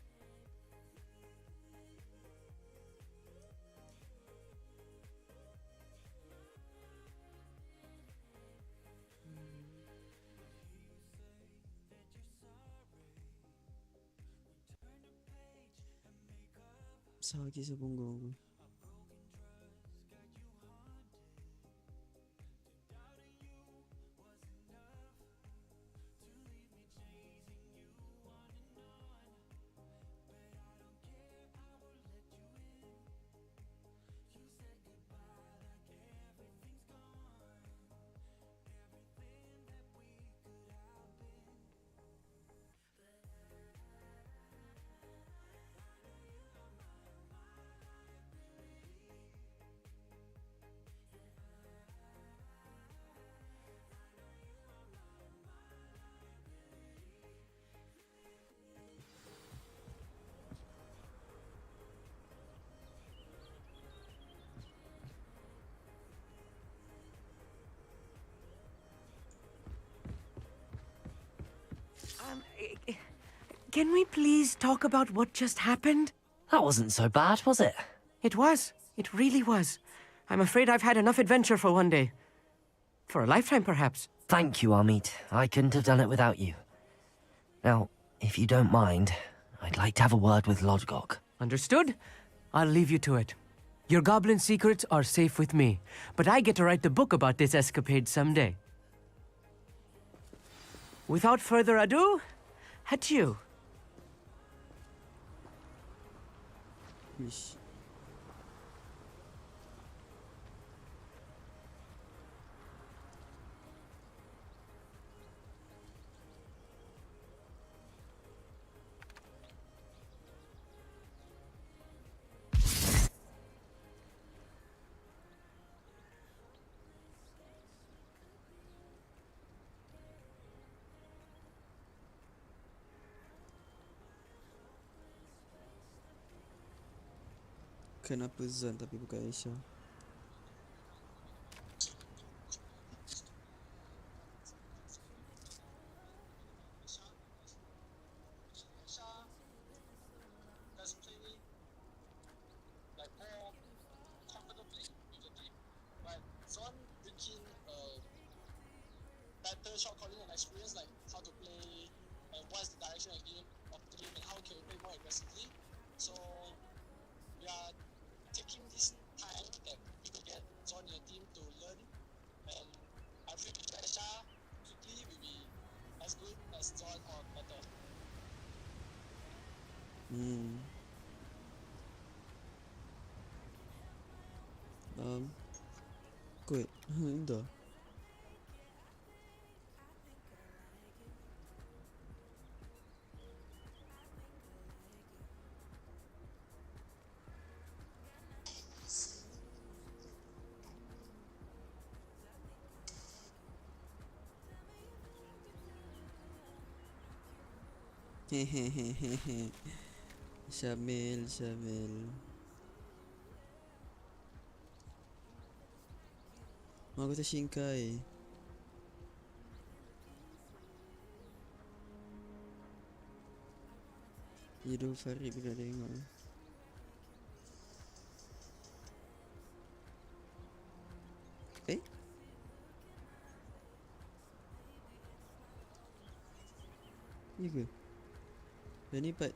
Sakit sepunggung aku. Can we please talk about what just happened? That wasn't so bad, was it? It was. It really was. I'm afraid I've had enough adventure for one day. For a lifetime, perhaps. Thank you, Ayid. I couldn't have done it without you. Now, if you don't mind, I'd like to have a word with Lodgok. Understood. I'll leave you to it. Your goblin secrets are safe with me, but I get to write the book about this escapade someday. Without further ado, adieu. Wish. Kenapa Zan tapi bukan Aisyah? Shot calling and experience, like how to play and what's the direction of the game and how can we play more aggressively. So we are taking this time that we can get John and the team to learn, and I feel Aisha quickly will be as good as John or better. Wait, ainda. Hehehehe. Syamil. Mau kata Shinkai. Hidup Farid bila tengok. Ya ke? Dah ni part.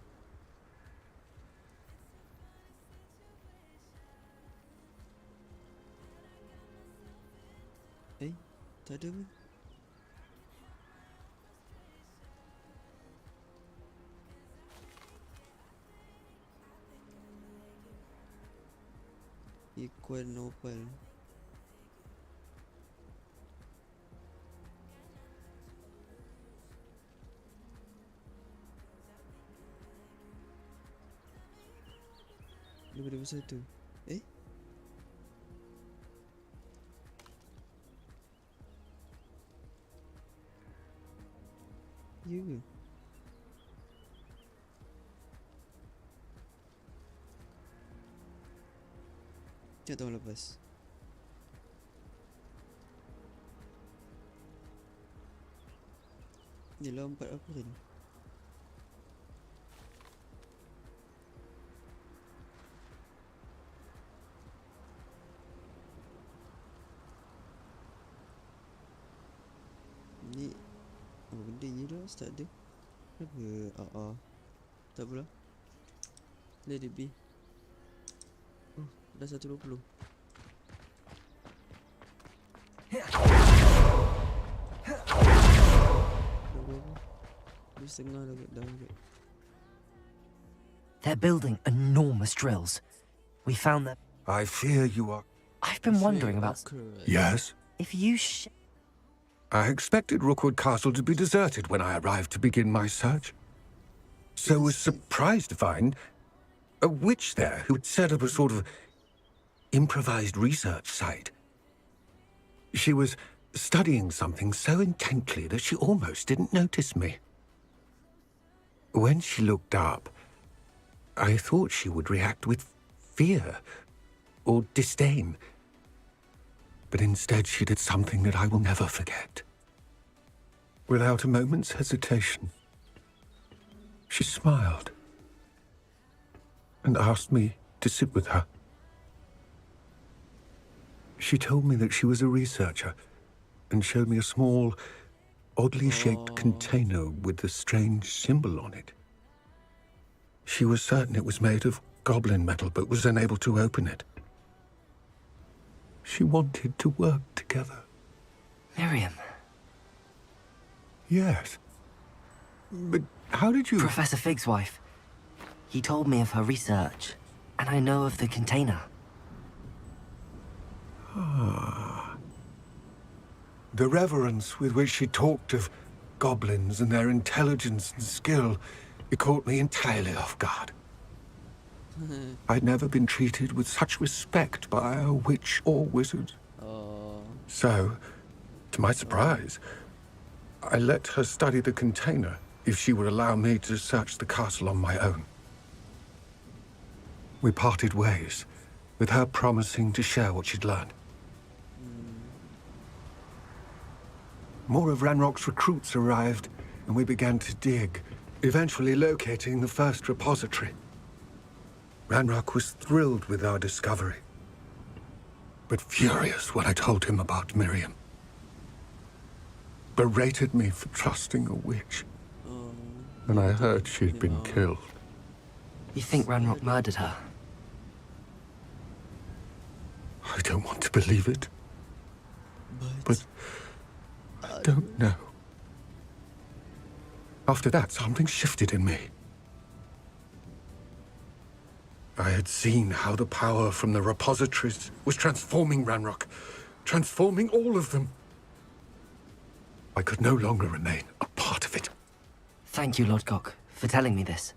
Tak ada pun. Equal Nopal. Daripada satu. Ya ke? Tengok tahun lepas. Ni lompat apa ni? Ni apa benda ni dah start dia? Kenapa? Tak apalah. Let it be. Oh, dah 120. Dah setengah dah. They're building enormous drills. We found that. I fear you are... I've been wondering about... Yes? If you I expected Rookwood Castle to be deserted when I arrived to begin my search. So was surprised to find a witch there who had set up a sort of improvised research site. She was studying something so intently that she almost didn't notice me. When she looked up, I thought she would react with fear or disdain. But instead she did something that I will never forget. Without a moment's hesitation, she smiled and asked me to sit with her. She told me that she was a researcher and showed me a small, oddly shaped container with a strange symbol on it. She was certain it was made of goblin metal, but was unable to open it. She wanted to work together. Miriam. Yes. But how did you... Professor Fig's wife. He told me of her research, and I know of the container. Ah. The reverence with which she talked of goblins and their intelligence and skill, it caught me entirely off guard. I'd never been treated with such respect by a witch or wizard. So, to my surprise, I let her study the container if she would allow me to search the castle on my own. We parted ways, with her promising to share what she'd learned. More of Ranrock's recruits arrived, and we began to dig, eventually locating the first repository. Ranrock was thrilled with our discovery, but furious when I told him about Miriam. Berated me for trusting a witch. And I heard she'd been killed. You think Ranrock murdered her? I don't want to believe it. But I don't know. After that, something shifted in me. I had seen how the power from the repositories was transforming Ranrock, transforming all of them. I could no longer remain a part of it. Thank you, Lord Cock, for telling me this.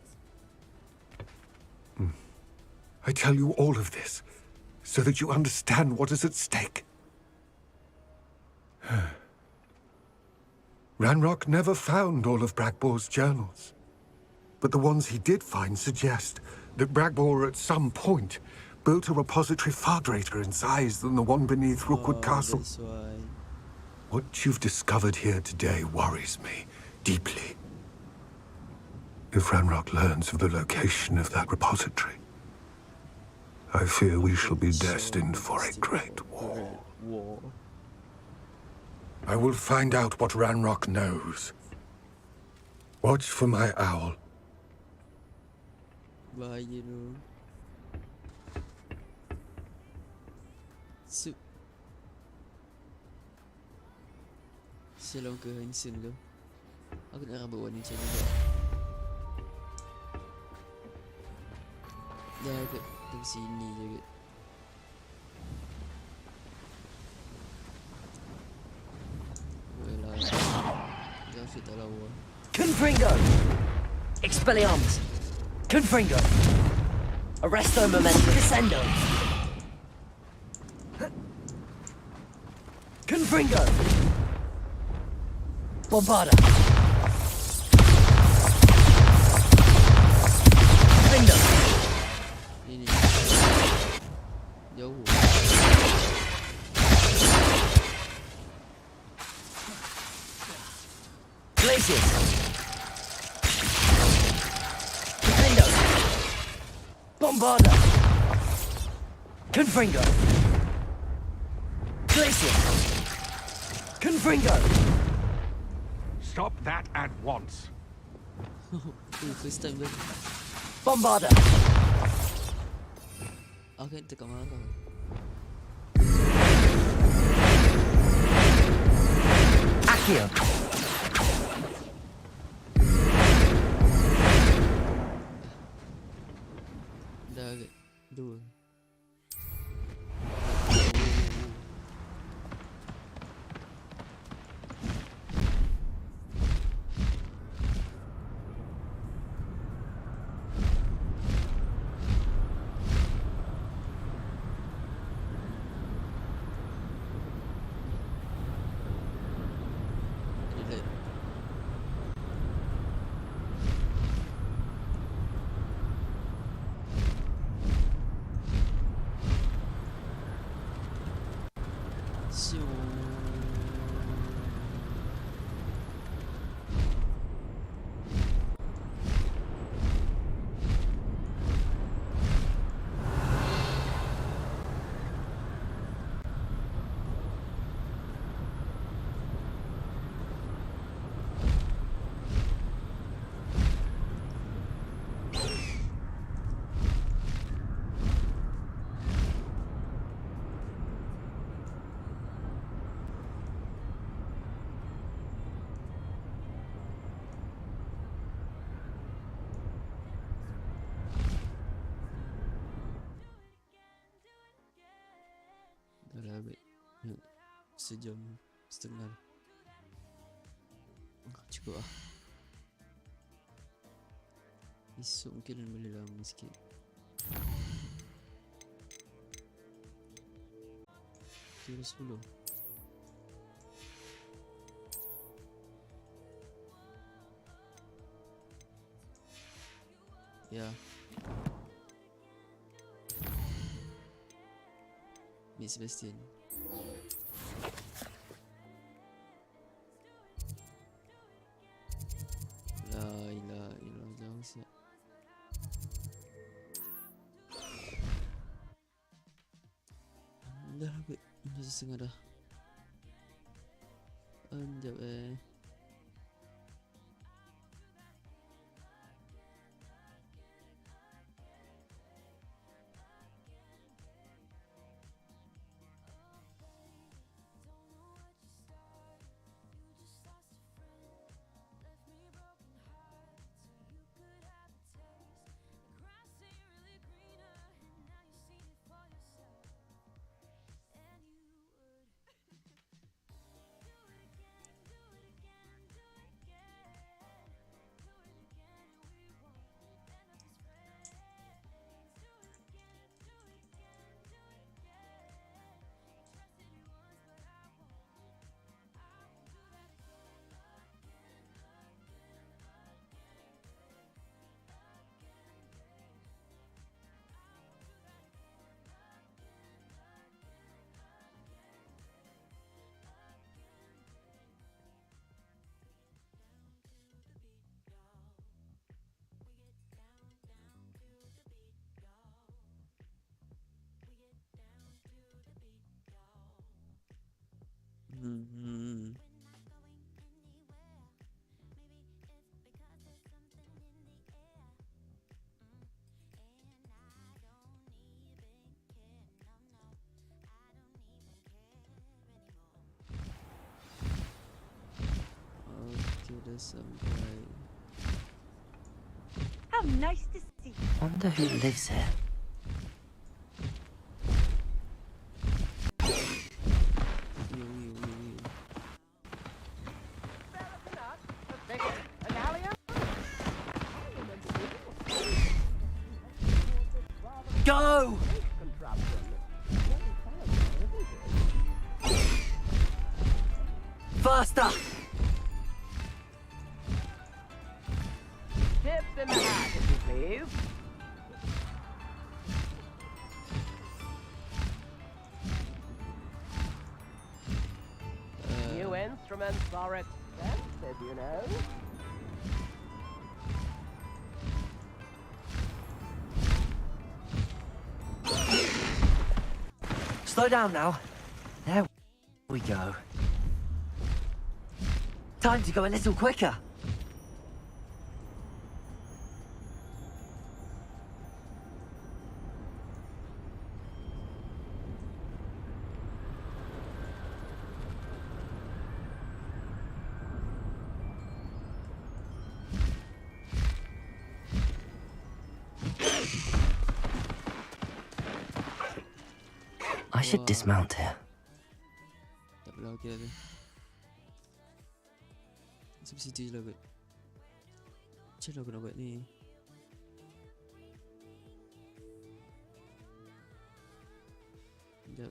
I tell you all of this so that you understand what is at stake. Ranrock never found all of Bragbor's journals, but the ones he did find suggest that Bragbor at some point built a repository far greater in size than the one beneath Rookwood Castle. What you've discovered here today worries me deeply. If Ranrock learns of the location of that repository, I fear we shall be destined for a great war. I will find out what Ranrock knows. Watch for my owl. Bahaya tu. Silong ke Hansen tu. Aku nak rambut warna macam ni. Dah ke sini je ke. Bolehlah. Jangan fit tak lawa. Confringo! Expelliarmus! Confringo! Arresto Memento! Descendo! Confringo! Bombarda! Findo! Ni. Jauh. Glacius! Findo! Bombarda! Confringo! Glacius! Confringo! Stop that at once. First time tu. Bombarda! Aku nak tekan mana kau? Accio! Dah ke? Dua. Dah habis sejam setengah. Cukup lah. Esok mungkin boleh lama sikit. Kira 10. Ya. Miss Sebastian. La ilaha illallah, jauh siap. Dah habis. Dah setengah dah. Sekejap okey, dah sampai. How nice to see you. Wonder who lives here. Go! Faster! Tips in the hat, if you please. New instruments are expensive, you know. Slow down now. There we go. Time to go a little quicker. I should dismount here. Tak apalah, okey dah tu. Sampai situ je lah kot. Macam mana aku nak buat ni? Sekejap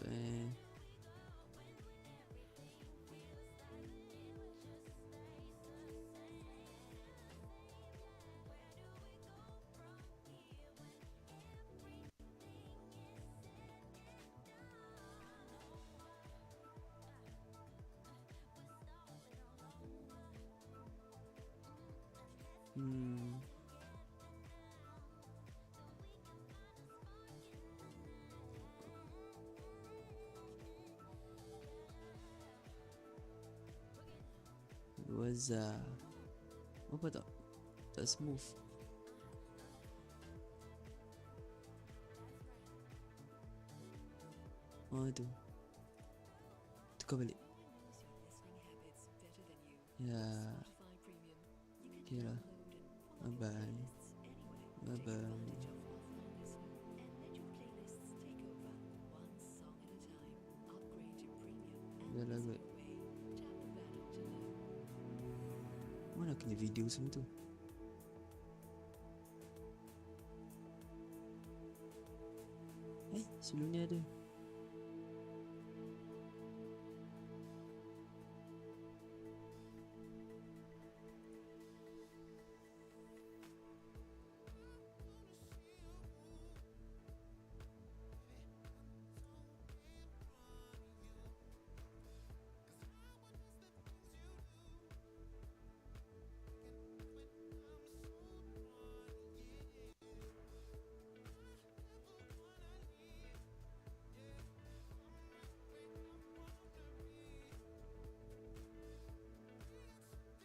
Waza. Apa tak? Tak smooth. Oh tu. Tukar balik. Ya. Okay lah. Bye bye. Bye bye. aku punya video semua tu.